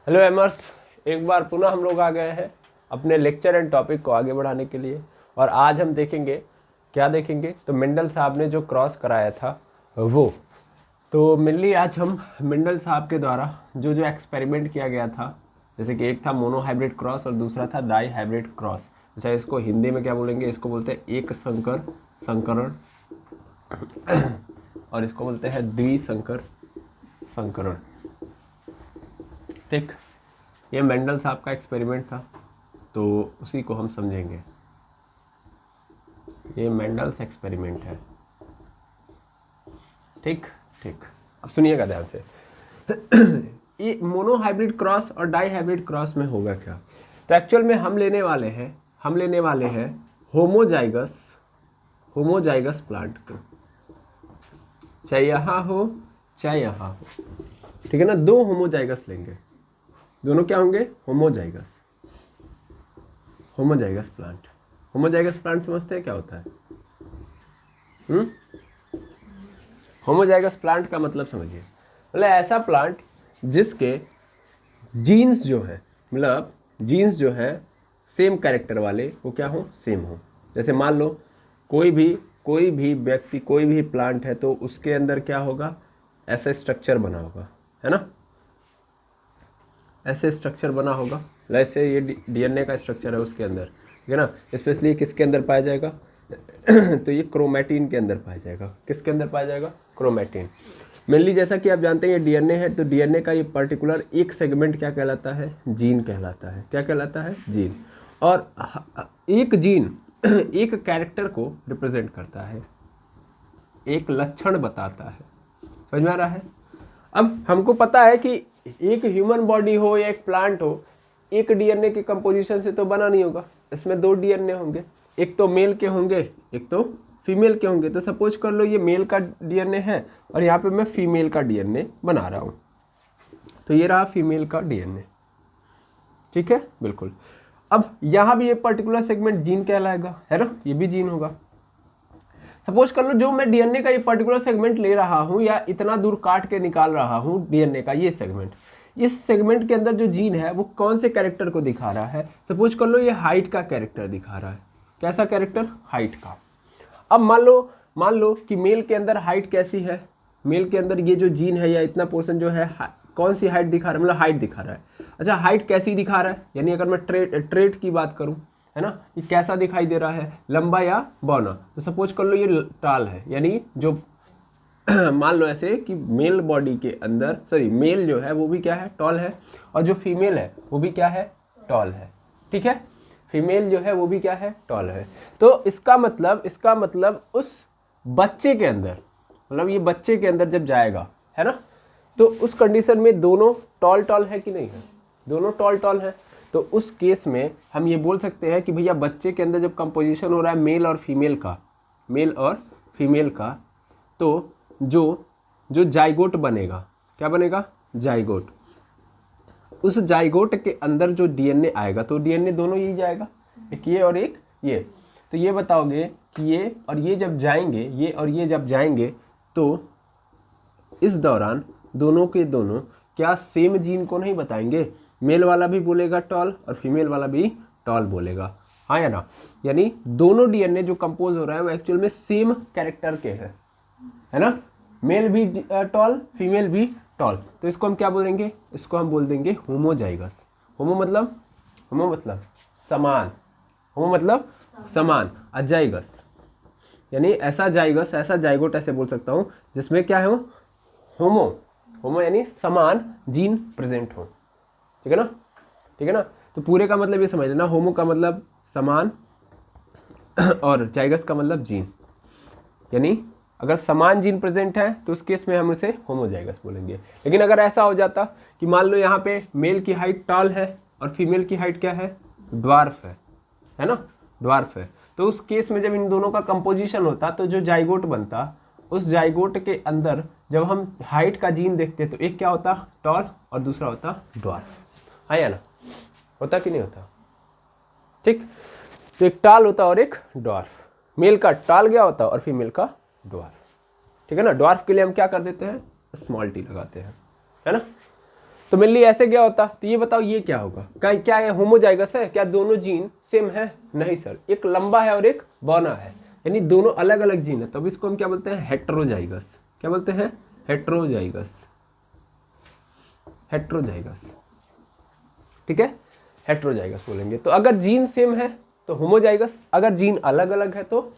Hello एमर्स, एक बार पुनः हम लोग आ गए हैं अपने लेक्चर एंड टॉपिक को आगे बढ़ाने के लिए। और आज हम देखेंगे, क्या देखेंगे, तो मेंडल साहब ने जो क्रॉस कराया था वो। तो मेनली आज हम मेंडल साहब के द्वारा जो जो एक्सपेरिमेंट किया गया था, जैसे कि एक था मोनो हाइब्रिड क्रॉस और दूसरा था डाई हाइब्रिड क्रॉस। अच्छा, इसको हिंदी में क्या बोलेंगे? इसको बोलते हैं एक संकर संकरण और इसको बोलते हैं द्विसंकर संकरण। ठीक, ये मेंडल साहब का एक्सपेरिमेंट था, तो उसी को हम समझेंगे। ये मेंडल्स एक्सपेरिमेंट है। ठीक ठीक, अब सुनिएगा ध्यान से। ये मोनो हाइब्रिड क्रॉस और डाई हाइब्रिड क्रॉस में होगा क्या? तो एक्चुअल में हम लेने वाले हैं होमोजाइगस प्लांट को, चाहे यहाँ हो चाहे यहाँ हो। ठीक है ना, दो होमोजाइगस लेंगे, दोनों क्या होंगे? Homozygous plant. होमोजाइगस प्लांट समझते हैं क्या होता है? होमोजाइगस प्लांट का मतलब समझिए, मतलब ऐसा प्लांट जिसके जीन्स जो है, मतलब जीन्स जो है सेम कैरेक्टर वाले, वो क्या हो? सेम हो। जैसे मान लो कोई भी व्यक्ति, कोई भी प्लांट है, तो उसके अंदर क्या होगा? ऐसा स्ट्रक्चर बना होगा, है ना? ऐसे स्ट्रक्चर बना होगा, जैसे ये डीएनए का स्ट्रक्चर है उसके अंदर, ठीक है ना? स्पेशली किसके अंदर पाया जाएगा? तो ये क्रोमैटिन के अंदर पाया जाएगा। किसके अंदर पाया जाएगा? क्रोमैटिन। मेनली जैसा कि आप जानते हैं ये डीएनए है, तो डीएनए का ये पर्टिकुलर एक सेगमेंट क्या कहलाता है? जीन कहलाता है। क्या कहलाता है? जीन। और एक जीन एक कैरेक्टर को रिप्रेजेंट करता है, एक लक्षण बताता है। समझ में आ रहा है? अब हमको पता है कि एक ह्यूमन बॉडी हो या एक प्लांट हो, एक डीएनए के कंपोजिशन से तो बना नहीं होगा। इसमें दो डीएनए होंगे, एक तो मेल के होंगे, एक तो फीमेल के होंगे। तो सपोज कर लो ये मेल का डीएनए है और यहाँ पे मैं फीमेल का डीएनए बना रहा हूँ, तो ये रहा फीमेल का डीएनए। ठीक है, बिल्कुल। अब यहाँ भी ये पर्टिकुलर सेगमेंट जीन कहलाएगा, है ना? ये भी जीन होगा। सपोज कर लो जो मैं डीएनए का ये पर्टिकुलर सेगमेंट ले रहा हूं या इतना दूर काट के निकाल रहा हूं डीएनए का ये सेगमेंट, इस सेगमेंट के अंदर जो जीन है वो कौन से कैरेक्टर को दिखा रहा है? सपोज कर लो ये हाइट का कैरेक्टर दिखा रहा है। कैसा कैरेक्टर? हाइट का। अब मान लो कि मेल के अंदर हाइट कैसी है? मेल के अंदर ये जो जीन है या इतना पोर्शन जो है कौन सी हाइट दिखा रहा है? मतलब हाइट दिखा रहा है। अच्छा, हाइट कैसी दिखा रहा है? यानी अगर मैं ट्रेट की बात करूं, है ना, ये कैसा दिखाई दे रहा है? लंबा या बौना? तो सपोज कर लो ये टाल है, यानी जो मान लो ऐसे कि मेल बॉडी के अंदर, सॉरी, मेल जो है वो भी क्या है? टॉल है, और जो फीमेल है वो भी क्या है? टॉल है। ठीक है, फीमेल जो है वो भी क्या है? टॉल है। तो इसका मतलब उस बच्चे के अंदर, मतलब ये बच्चे के अंदर जब जाएगा, है ना, तो उस कंडीशन में दोनों टॉल है कि नहीं है? दोनों टॉल है। तो उस केस में हम ये बोल सकते हैं कि भैया बच्चे के अंदर जब कंपोजिशन हो रहा है मेल और फीमेल का, तो जो जाइगोट बनेगा, क्या बनेगा? जाइगोट। उस जाइगोट के अंदर जो डीएनए आएगा, तो डीएनए दोनों ही जाएगा, एक ये और एक ये। तो ये बताओगे कि ये और ये जब जाएंगे, तो इस दौरान दोनों के दोनों क्या सेम जीन को नहीं बताएंगे? मेल वाला भी बोलेगा टॉल और फीमेल वाला भी टॉल बोलेगा, हाँ या ना? यानी दोनों डीएनए जो कंपोज हो रहा है वो एक्चुअल में सेम कैरेक्टर के हैं, है ना? मेल भी टॉल, फीमेल भी टॉल। तो इसको हम क्या बोलेंगे? इसको हम बोल देंगे होमोजाइगस। होमो मतलब समान, समान। अजाइगस यानी ऐसा जाइगोट ऐसे बोल सकता हूं जिसमें क्या है? होमो यानी समान जीन प्रेजेंट हो। ठीक है ना? तो पूरे का मतलब ये समझ लेना, होमो का मतलब समान और जाइगस का मतलब जीन। यानी अगर समान जीन प्रेजेंट है तो उस केस में हम उसे होमोजाइगस बोलेंगे। लेकिन अगर ऐसा हो जाता कि मान लो यहाँ पे मेल की हाइट टॉल है और फीमेल की हाइट क्या है? ड्वार्फ है ना? ड्वार्फ है। तो उस केस में जब इन दोनों का कंपोजिशन होता तो जो जाइगोट बनता, उस जाइगोट के अंदर जब हम हाइट का जीन देखते तो एक क्या होता? टॉल और दूसरा होता ड्वार्फ, है या ना? होता कि नहीं होता? ठीक, तो एक टॉल होता और एक ड्वार्फ। मेल का टॉल क्या होता और फीमेल का ड्वार्फ। ठीक है ना? ड्वार्फ के लिए हम क्या कर देते हैं? स्मॉल टी लगाते हैं, है ना? तो मेनली ऐसे क्या होता, तो ये बताओ ये क्या होगा, क्या ये होमोजाइगस है, क्या दोनों जीन सेम है? नहीं सर, एक लंबा है और एक बौना है, यानी दोनों अलग अलग जीन है, तब इसको हम क्या बोलते हैं? हेट्रोजाइगस। क्या बोलते हैं? हेट्रोजाइगस। हेट्रोजाइगस, ठीक है, हेट्रोजाइगस बोलेंगे। तो अगर जीन सेम है तो होमोजाइगस, अगर जीन अलग अलग है तो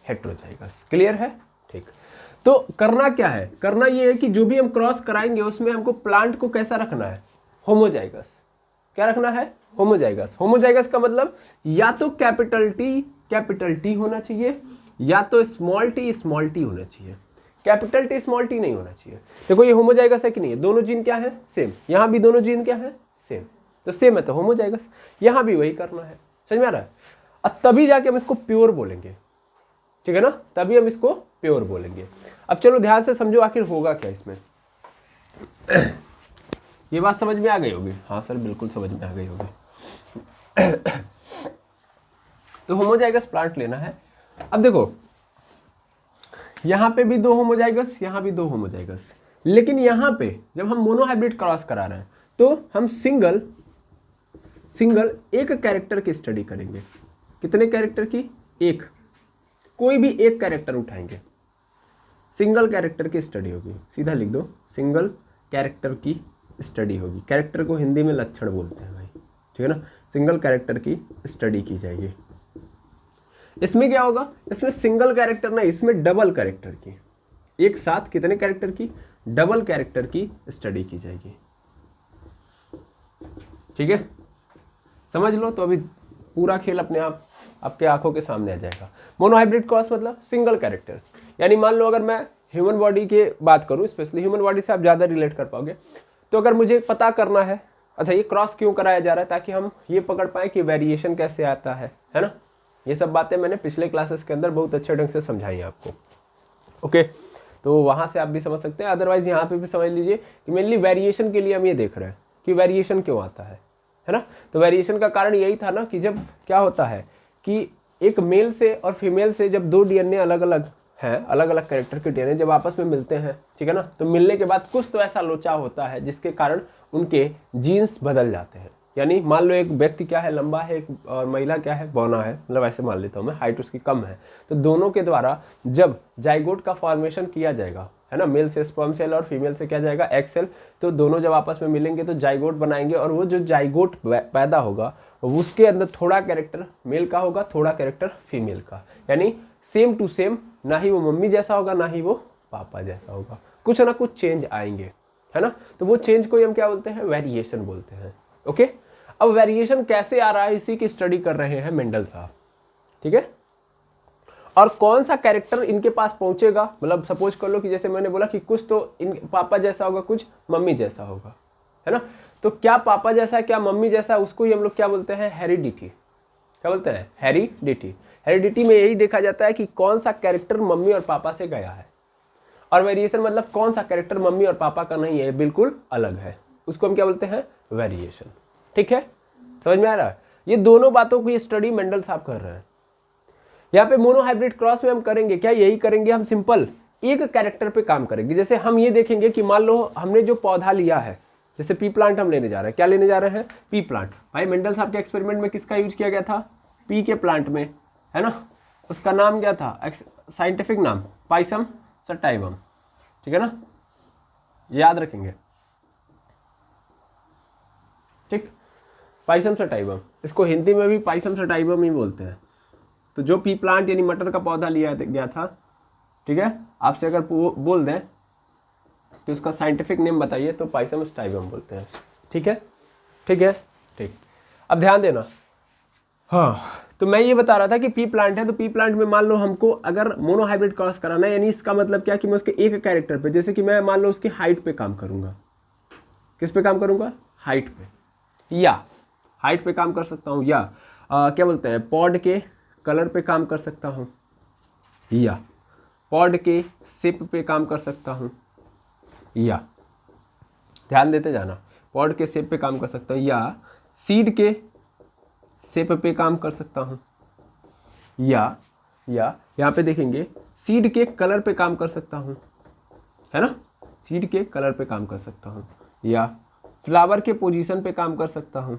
हेट्रोजाइगस। क्लियर है? ठीक। तो करना क्या है? करना ये है कि जो भी हम क्रॉस कराएंगे उसमें हमको प्लांट को कैसा रखना है? होमोजाइगस। क्या रखना है? होमोजाइगस। होमोजाइगस का मतलब या तो कैपिटल टी होना चाहिए, या तो स्मॉल टी होना चाहिए। कैपिटल टी स्मॉल टी नहीं होना चाहिए। देखो ये होमोजाइगस है कि नहीं है? दोनों जीन क्या है? सेम। यहाँ भी दोनों जीन क्या है? सेम। तो सेम है तो होमोजाइगस। यहाँ भी वही करना है। समझ में आ रहा है? अब तभी जाके हम इसको प्योर बोलेंगे, ठीक है ना? तभी हम इसको प्योर बोलेंगे। अब चलो ध्यान से समझो आखिर होगा क्या इसमें। ये बात समझ में आ गई होगी? हाँ सर बिल्कुल समझ में आ गई होगी। तो होमोजाइगस प्लांट लेना है। अब देखो यहां पे भी दो होमोजाइगस, यहां भी दो होमोजाइगस, लेकिन यहां पे जब हम मोनोहाइब्रिड क्रॉस करा रहे हैं तो हम सिंगल एक कैरेक्टर की स्टडी करेंगे। कितने कैरेक्टर की? एक। कोई भी एक कैरेक्टर उठाएंगे, सिंगल कैरेक्टर की स्टडी होगी। सीधा लिख दो, सिंगल कैरेक्टर की स्टडी होगी। कैरेक्टर को हिंदी में लक्षण बोलते हैं भाई, ठीक है ना? सिंगल कैरेक्टर की स्टडी की जाएगी। इसमें क्या होगा? इसमें सिंगल कैरेक्टर नहीं, इसमें डबल कैरेक्टर की, एक साथ कितने कैरेक्टर की? डबल कैरेक्टर की स्टडी की जाएगी। ठीक है, समझ लो। तो अभी पूरा खेल अपने आप आपके आंखों के सामने आ जाएगा। मोनोहाइब्रिड क्रॉस मतलब सिंगल कैरेक्टर, यानी मान लो अगर मैं ह्यूमन बॉडी की बात करूं, स्पेशली ह्यूमन बॉडी से आप ज़्यादा रिलेट कर पाओगे, तो अगर मुझे पता करना है अच्छा ये क्रॉस क्यों कराया जा रहा है, ताकि हम ये पकड़ पाए कि वेरिएशन कैसे आता है ना? ये सब बातें मैंने पिछले क्लासेस के अंदर बहुत अच्छे ढंग से समझाई आपको। ओके, तो वहाँ से आप भी समझ सकते हैं। अदरवाइज यहाँ पे भी समझ लीजिए कि मेनली वेरिएशन के लिए हम ये देख रहे हैं कि वेरिएशन क्यों आता है ना? तो वेरिएशन का कारण यही था ना कि जब क्या होता है कि एक मेल से और फीमेल से जब दो डीएनए अलग अलग हैं, अलग अलग कैरेक्टर के डीएनए जब आपस में मिलते हैं, ठीक है ना, तो मिलने के बाद कुछ तो ऐसा लोचा होता है जिसके कारण उनके जीन्स बदल जाते हैं। यानी मान लो एक व्यक्ति क्या है, लंबा है, और महिला क्या है, बौना है, मतलब ऐसे मान लेता हूँ मैं, हाइट उसकी कम है, तो दोनों के द्वारा जब जाइगोट का फॉर्मेशन किया जाएगा, है ना, मेल से स्पर्म सेल और फीमेल से क्या जाएगा, एग सेल, तो दोनों जब आपस में मिलेंगे तो जाइगोट बनाएंगे, और वो जो जाइगोट पैदा होगा उसके अंदर थोड़ा कैरेक्टर मेल का होगा, थोड़ा कैरेक्टर फीमेल का, यानी सेम टू सेम, ना ही वो मम्मी जैसा होगा ना ही वो पापा जैसा होगा, कुछ ना कुछ चेंज आएंगे, है ना? तो वो चेंज को हम क्या बोलते हैं, वेरिएशन बोलते हैं। ओके, अब वेरिएशन कैसे आ रहा है इसी की स्टडी कर रहे हैं मेंडल साहब, ठीक है? और कौन सा कैरेक्टर इनके पास पहुंचेगा, मतलब सपोज कर लो कि जैसे मैंने बोला कि कुछ तो इन पापा जैसा होगा, कुछ मम्मी जैसा होगा, है ना? तो क्या पापा जैसा क्या मम्मी जैसा, उसको ही हम लोग क्या बोलते हैं, हेरिडिटी। क्या बोलते हैं, हेरिडिटी। हेरिडिटी में यही देखा जाता है कि कौन सा कैरेक्टर मम्मी और पापा से गया है, और वेरिएशन मतलब कौन सा कैरेक्टर मम्मी और पापा का नहीं है, बिल्कुल अलग है, उसको हम क्या बोलते हैं, वेरिएशन। ठीक है, समझ में आ रहा है? ये दोनों बातों की स्टडी मेंडल साहब कर रहे हैं। यहाँ पे मोनोहाइब्रिड क्रॉस में हम करेंगे क्या, यही करेंगे, हम सिंपल एक कैरेक्टर पे काम करेंगे। जैसे हम ये देखेंगे कि मान लो हमने जो पौधा लिया है, जैसे पी प्लांट हम लेने जा रहे हैं, क्या लेने जा रहे हैं, पी प्लांट। भाई मेंडल साहब के एक्सपेरिमेंट में किसका यूज किया गया था, पी के प्लांट में, है ना? उसका नाम क्या था, साइंटिफिक नाम पाइसम सटाइवम, ठीक है ना, याद रखेंगे, ठीक, पाइसम सटाइवम, इसको हिंदी में भी पाइसम सटाइवम ही बोलते हैं। तो जो पी प्लांट यानी मटर का पौधा लिया गया था, ठीक है, आपसे अगर बोल दें तो इसका साइंटिफिक नेम बताइए, तो पाइसम सटाइवम बोलते हैं, ठीक है, ठीक है, ठीक। अब ध्यान देना, हाँ, तो मैं ये बता रहा था कि पी प्लांट है, तो पी प्लांट में मान लो हमको अगर मोनोहाइब्रिड क्रॉस कराना है, यानी इसका मतलब क्या कि मैं उसके एक कैरेक्टर पे, जैसे कि मैं मान लो उसकी हाइट पे काम करूंगा, किस पे काम करूंगा, हाइट पे, या हाइट पे काम कर सकता हूँ, या क्या बोलते हैं, पॉड के कलर पे काम कर सकता हूँ, या पॉड के शेप पे काम कर सकता हूँ, या ध्यान देते जाना, पॉड के शेप पे काम कर सकता हूँ, या सीड के शेप पे काम कर सकता हूँ, या यहाँ पे देखेंगे सीड के कलर पे काम कर सकता हूँ, है ना, सीड के कलर पे काम कर सकता हूँ, या फ्लावर के पोजीशन पे काम कर सकता हूँ,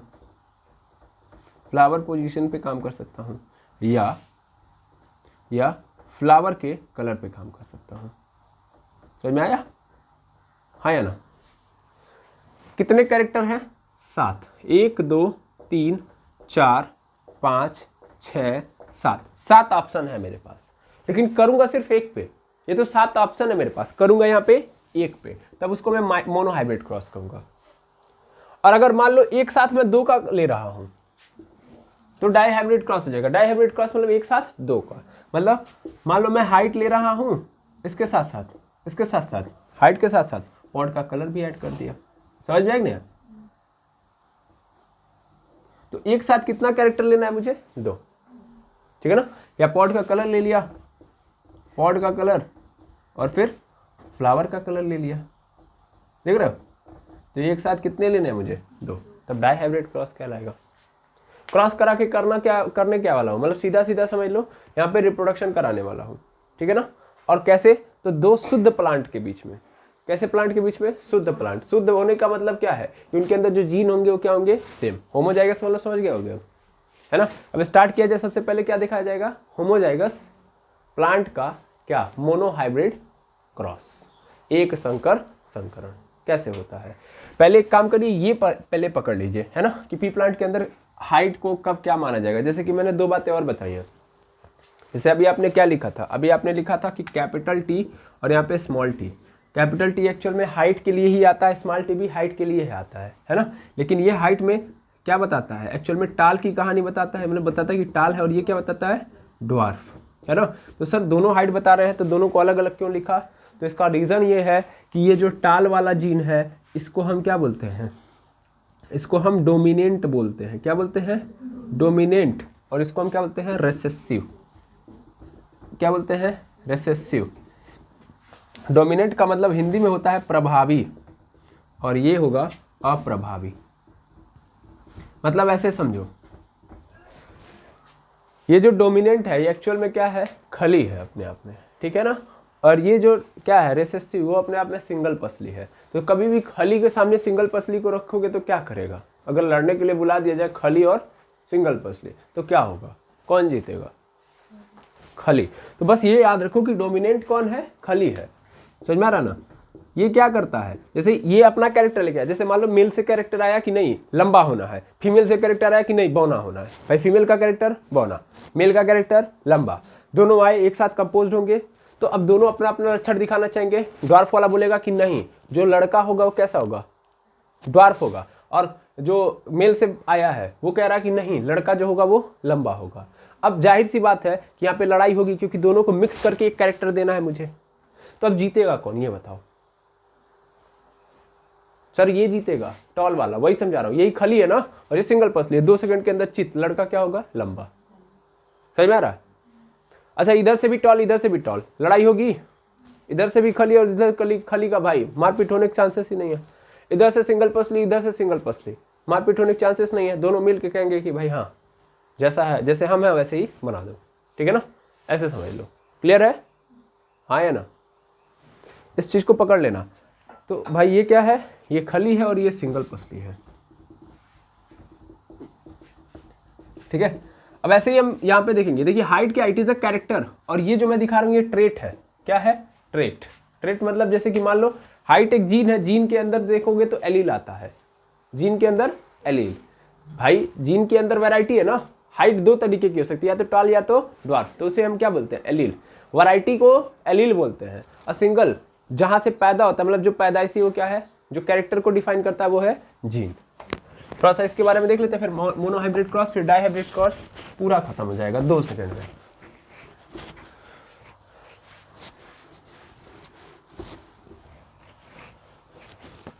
फ्लावर पोजीशन पे काम कर सकता हूँ, या फ्लावर के कलर पे काम कर सकता हूँ। समझ में आया? हाँ या ना? कितने कैरेक्टर हैं? 7। 1 2 3 4 5 6 7, 7 ऑप्शन है मेरे पास, लेकिन करूंगा सिर्फ एक पे। ये तो 7 ऑप्शन है मेरे पास, करूंगा यहाँ पे एक पे, तब उसको मैं मोनो हाइब्रिड क्रॉस कहूंगा। और अगर मान लो एक साथ मैं 2 का ले रहा हूं तो डाई हाइब्रिड क्रॉस हो जाएगा। डाई हाइब्रिड क्रॉस मतलब एक साथ 2 का, मतलब मान लो मैं हाइट ले रहा हूं इसके साथ साथ, इसके साथ साथ हाइट के साथ साथ पॉट का कलर भी ऐड कर दिया। समझ में आएगा? तो एक साथ कितना कैरेक्टर लेना है मुझे? 2, ठीक है ना? या पॉट का कलर ले लिया, पॉट का कलर, और फिर फ्लावर का कलर ले लिया, देख रहे हो? तो एक साथ कितने लेने हैं मुझे? 2, तब डाई हाइब्रिड क्रॉस कहलाएगा। क्रॉस करा के करने क्या वाला हूँ, मतलब सीधा सीधा समझ लो, यहाँ पे रिप्रोडक्शन कराने वाला हूँ, ठीक है ना? और कैसे? तो 2 शुद्ध प्लांट के बीच में। कैसे प्लांट के बीच में? शुद्ध प्लांट। शुद्ध होने का मतलब क्या है कि उनके अंदर जो जीन होंगे वो क्या होंगे? सेम। होमोजाइगस मतलब समझ गए होगे, है ना? अब स्टार्ट किया जाए, सबसे पहले क्या दिखाया जाएगा? होमोजाइगस प्लांट का क्या? मोनोहाइब्रिड क्रॉस, एक संकर संकरण कैसे होता है। पहले एक काम करिए, ये पहले पकड़ लीजिए, है ना, कि पी प्लांट के अंदर हाइट को कब क्या माना जाएगा। जैसे कि मैंने 2 बातें और बताई हैं। जैसे अभी आपने क्या लिखा था? अभी आपने लिखा था कि कैपिटल टी और यहाँ पे small T. Capital T actual में हाइट के लिए ही आता है, स्मॉल टी भी हाइट के लिए ही आता है ना? लेकिन ये हाइट में क्या बताता है? एक्चुअल में टाल की कहानी बताता है, मतलब बताता है कि टाल है, और ये क्या बताता है? ड्वार्फ, है ना? तो सर दोनों हाइट बता रहे हैं, तो दोनों को अलग अलग क्यों लिखा? तो इसका रीज़न ये है कि ये जो टाल वाला जीन है इसको हम क्या बोलते हैं? इसको हम डोमिनेंट बोलते हैं। क्या बोलते हैं? डोमिनेंट। और इसको हम क्या बोलते हैं? रेसेसिव। क्या बोलते हैं? रेसेसिव। डोमिनेंट का मतलब हिंदी में होता है प्रभावी, और ये होगा अप्रभावी। मतलब ऐसे समझो, ये जो डोमिनेंट है ये एक्चुअल में क्या है? खली है अपने आप में, ठीक है ना? और ये जो क्या है? रेसेसिव, वो अपने आप में सिंगल पसली है। तो कभी भी खली के सामने सिंगल पसली को रखोगे तो क्या करेगा? अगर लड़ने के लिए बुला दिया जाए खली और सिंगल पसली, तो क्या होगा? कौन जीतेगा? खली। तो बस ये याद रखो कि डोमिनेंट कौन है? खली है। समझ में आ रहा ना? ये क्या करता है? जैसे ये अपना कैरेक्टर लेके आया, जैसे मान लो मेल से कैरेक्टर आया कि नहीं लंबा होना है, फीमेल से कैरेक्टर आया कि नहीं बौना होना है। भाई फीमेल का कैरेक्टर बौना, मेल का कैरेक्टर लंबा, दोनों आए एक साथ कंपोज होंगे, तो अब दोनों अपना अपना लक्षण दिखाना चाहेंगे। ड्वार्फ वाला बोलेगा कि नहीं, जो लड़का होगा वो कैसा होगा? ड्वार्फ होगा। और जो मेल से आया है वो कह रहा है कि नहीं, लड़का जो होगा वो लंबा होगा। अब जाहिर सी बात है कि यहाँ पे लड़ाई होगी, क्योंकि दोनों को मिक्स करके एक कैरेक्टर देना है मुझे। तो अब जीतेगा कौन, ये बताओ? सर ये जीतेगा टॉल वाला, वही समझा रहा हूँ। यही खली है ना, और ये सिंगल पसली है। 2 सेकंड के अंदर चित, लड़का क्या होगा? लंबा। समझ में आ रहा है? अच्छा, इधर से भी टॉल, इधर से भी टॉल, लड़ाई होगी। इधर से भी खली और इधर खली का भाई, मारपीट होने के चांसेस ही नहीं है। इधर से सिंगल पसली, इधर से सिंगल पसली, मारपीट होने के चांसेस नहीं है। दोनों मिल के कहेंगे कि भाई हाँ, जैसा है, जैसे हम हैं वैसे ही बना दो, ठीक है ना? ऐसे समझ लो। क्लियर है? हाँ या ना? इस चीज को पकड़ लेना। तो भाई ये क्या है? ये खली है और ये सिंगल पसली है, ठीक है? अब ऐसे ही हम यहाँ पे देखेंगे। देखिए हाइट क्या? इट इज अ कैरेक्टर, और ये जो मैं दिखा रहा हूँ ये ट्रेट है। क्या है? ट्रेट। ट्रेट मतलब जैसे कि मान लो हाइट एक जीन है, जीन के अंदर देखोगे तो एलील आता है, जीन के अंदर एलील। भाई जीन के अंदर वैरायटी है ना, हाइट 2 तरीके की हो सकती है, या तो टॉल या तो ड्वार्फ, तो उसे हम क्या बोलते हैं? एलील। वैरायटी को एलील बोलते हैं। और सिंगल जहां से पैदा होता है, मतलब जो पैदाइशी, वो क्या है? जो कैरेक्टर को डिफाइन करता है वो है जीन। थोड़ा सा इसके बारे में देख लेते हैं, फिर मोनो हाइब्रिड क्रॉस, फिर डाई हाइब्रिड क्रॉस, पूरा खत्म हो जाएगा 2 सेकंड में।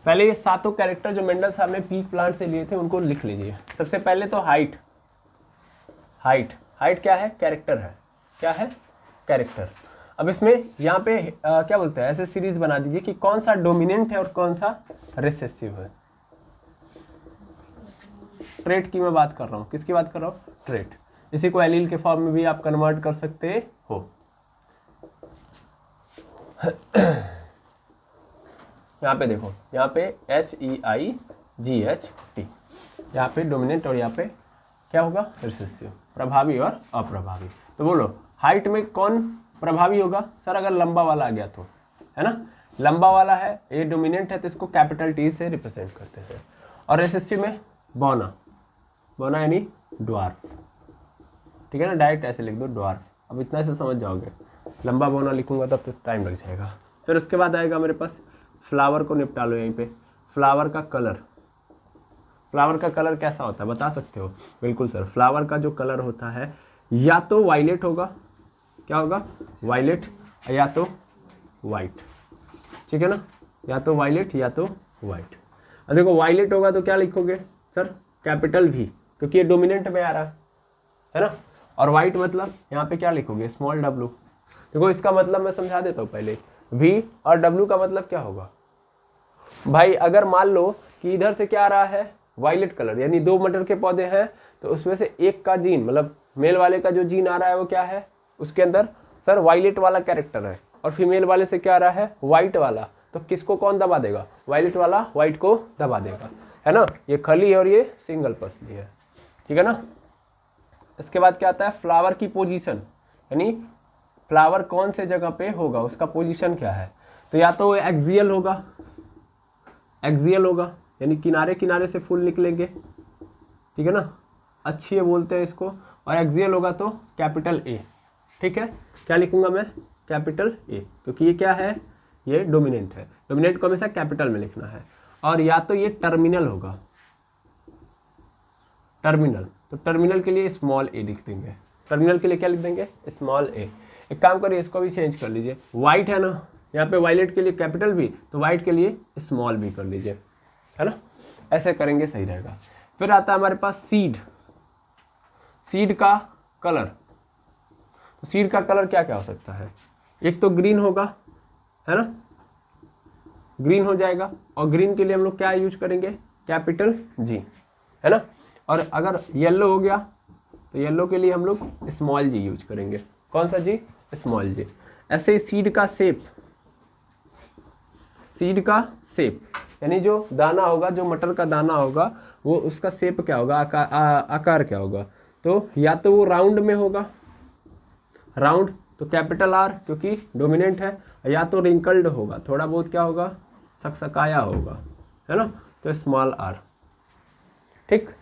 पहले ये 7 कैरेक्टर जो मेंडल साहब ने पीक प्लांट से लिए थे उनको लिख लीजिए। सबसे पहले तो हाइट। हाइट, हाइट क्या है? कैरेक्टर है। क्या है? कैरेक्टर। अब इसमें यहाँ पे क्या बोलते हैं, ऐसे सीरीज बना दीजिए कि कौन सा डोमिनेंट है और कौन सा रिसेसिव है। ट्रेट की मैं बात कर रहा हूँ। किसकी बात कर रहा हूँ? ट्रेट। इसी को एलील के फॉर्म में भी आप कन्वर्ट कर सकते हो। यहाँ पे देखो, यहाँ पे HEI GHT। यहाँ पे डोमिनेंट और यहाँ पे क्या होगा, रिसेसिव, प्रभावी और अप्रभावी। तो बोलो हाइट में कौन प्रभावी होगा सर, अगर लंबा वाला आ गया तो, है ना, लंबा वाला है, ये डोमिनेंट है तो इसको कैपिटल T से रिप्रेजेंट करते हैं। और रिसेसिव में बौना, बौना यानी ड्वार्फ, ठीक है ना, डायरेक्ट ऐसे लिख दो ड्वार्फ। अब इतना से समझ जाओगे, लंबा बौना लिखूंगा तब तो टाइम लग जाएगा। फिर उसके बाद आएगा मेरे पास फ्लावर को निपटा लो यहीं पे। फ्लावर का कलर, फ्लावर का कलर कैसा होता है बता सकते हो? बिल्कुल सर, फ्लावर का जो कलर होता है या तो वायलेट होगा, क्या होगा, वायलेट, या तो वाइट, ठीक है ना, या तो वायलेट या तो वाइट। अब देखो वायलेट होगा तो क्या लिखोगे सर, कैपिटल V, क्योंकि ये डोमिनेंट में आ रहा है ना। और वाइट मतलब यहाँ पे क्या लिखोगे, स्मॉल w। देखो इसका मतलब मैं समझा देता हूँ पहले, V और W का मतलब क्या होगा भाई, अगर मान लो कि इधर से क्या आ रहा है, वायलेट कलर, यानी 2 मटर के पौधे हैं तो उसमें से एक का जीन, मतलब मेल वाले का जो जीन आ रहा है वो क्या है, उसके अंदर सर वायलेट वाला कैरेक्टर है, और फीमेल वाले से क्या आ रहा है, वाइट वाला, तो किसको कौन दबा देगा, वायलेट वाला वाइट को दबा देगा, है ना। ये खली और ये सिंगल पसली है, ठीक है ना। इसके बाद क्या आता है, फ्लावर की पोजीशन, यानी फ्लावर कौन से जगह पे होगा, उसका पोजीशन क्या है। तो या तो एक्सियल होगा, एक्सियल होगा यानी किनारे किनारे से फूल निकलेंगे, ठीक है ना, अच्छी है बोलते हैं इसको। और एक्सियल होगा तो कैपिटल A, ठीक है, क्या लिखूंगा मैं, कैपिटल A, क्योंकि ये क्या है, ये डोमिनेंट है, डोमिनेंट को हमेशा कैपिटल में लिखना है। और या तो ये टर्मिनल होगा, टर्मिनल, तो टर्मिनल के लिए स्मॉल a लिख देंगे, टर्मिनल के लिए क्या लिख देंगे, स्मॉल a। एक काम करिए इसको भी चेंज कर लीजिए, वाइट है ना, यहाँ पे वायलेट के लिए कैपिटल V, तो वाइट के लिए स्मॉल b कर लीजिए, है ना, ऐसे करेंगे सही रहेगा। फिर आता है हमारे पास सीड, सीड का कलर। तो सीड का कलर क्या क्या हो सकता है, एक तो ग्रीन होगा, है ना, ग्रीन हो जाएगा, और ग्रीन के लिए हम लोग क्या यूज करेंगे, कैपिटल G, है ना। और अगर येलो हो गया तो येलो के लिए हम लोग स्मॉल g यूज करेंगे, कौन सा g, स्मॉल g। ऐसे ही सीड का शेप, सीड का शेप यानी जो दाना होगा, जो मटर का दाना होगा वो उसका शेप क्या होगा, आकार क्या होगा, तो या तो वो राउंड में होगा, राउंड तो कैपिटल R क्योंकि डोमिनेंट है, या तो रिंकल्ड होगा, थोड़ा बहुत क्या होगा, सकसकाया होगा, है ना, तो स्मॉल r, ठीक।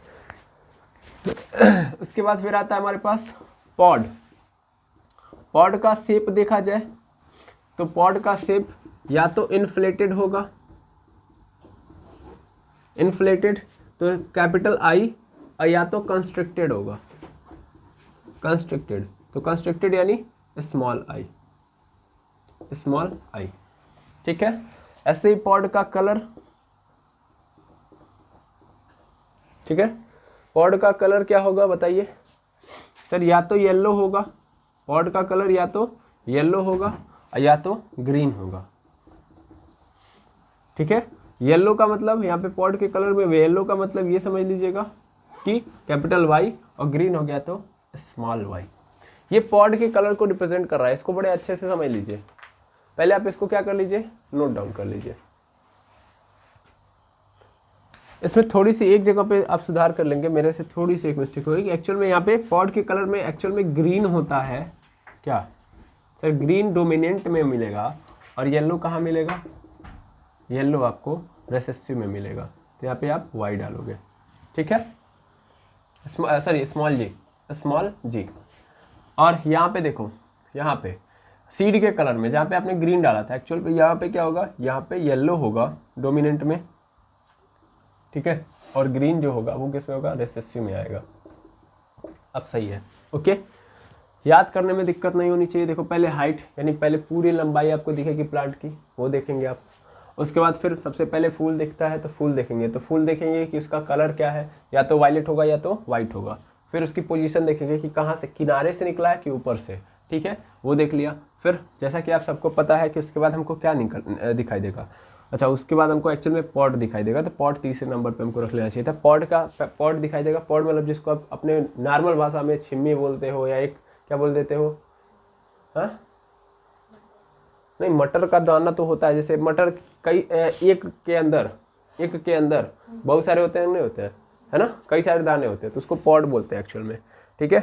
उसके बाद फिर आता है हमारे पास पॉड। पॉड का शेप देखा जाए तो पॉड का शेप या तो इन्फ्लेटेड होगा, इन्फ्लेटेड तो कैपिटल I, और या तो कंस्ट्रिक्टेड होगा, कंस्ट्रिक्टेड तो कंस्ट्रिक्टेड यानी स्मॉल i, स्मॉल i, ठीक है। ऐसे ही पॉड का कलर, ठीक है, पॉड का कलर क्या होगा बताइए सर, या तो येलो होगा, पॉड का कलर या तो येलो होगा या तो ग्रीन होगा, ठीक है। येलो का मतलब यहाँ पे पॉड के कलर में येलो का मतलब ये समझ लीजिएगा कि कैपिटल Y, और ग्रीन हो गया तो स्मॉल y। ये पॉड के कलर को रिप्रेजेंट कर रहा है, इसको बड़े अच्छे से समझ लीजिए। पहले आप इसको क्या कर लीजिए, नोट डाउन कर लीजिए। इसमें थोड़ी सी एक जगह पे आप सुधार कर लेंगे, मेरे से थोड़ी सी एक मिस्टेक होगी। एक्चुअल में यहाँ पे पॉड के कलर में एक्चुअल में ग्रीन होता है, क्या सर, ग्रीन डोमिनेंट में मिलेगा, और येलो कहाँ मिलेगा, येलो आपको रेसेसिव में मिलेगा, तो यहाँ पे आप y डालोगे, ठीक है, sorry small g, small g। और यहाँ पे देखो, यहाँ पे सीड के कलर में जहाँ पे आपने ग्रीन डाला था, एक्चुअल पे यहाँ पे क्या होगा, यहाँ पे येलो होगा डोमिनेंट में, ठीक है, और ग्रीन जो होगा वो किस में होगा, रेसेसिव में आएगा। अब सही है, ओके, याद करने में दिक्कत नहीं होनी चाहिए। देखो पहले हाइट यानी पहले पूरी लंबाई आपको दिखेगी प्लांट की, वो देखेंगे आप। उसके बाद फिर सबसे पहले फूल दिखता है तो फूल देखेंगे, तो फूल देखेंगे कि उसका कलर क्या है, या तो वायलेट होगा या तो वाइट होगा। फिर उसकी पोजीशन देखेंगे कि कहाँ से, किनारे से निकला है कि ऊपर से, ठीक है, वो देख लिया। फिर जैसा कि आप सबको पता है कि उसके बाद हमको क्या दिखाई देगा, अच्छा उसके बाद हमको एक्चुअल में पॉड दिखाई देगा, तो पॉड तीसरे नंबर पे हमको रख लेना चाहिए था। पॉड दिखाई देगा, पॉड मतलब जिसको आप अपने नॉर्मल भाषा में छिम्मी बोलते हो, या एक क्या बोल देते हो, हाँ नहीं, मटर का दाना तो होता है, जैसे मटर कई एक के अंदर एक के अंदर बहुत सारे होते हैं, नहीं होते हैं, है ना, कई सारे दाने होते हैं, तो उसको पॉड बोलते हैं एक्चुअल में, ठीक है।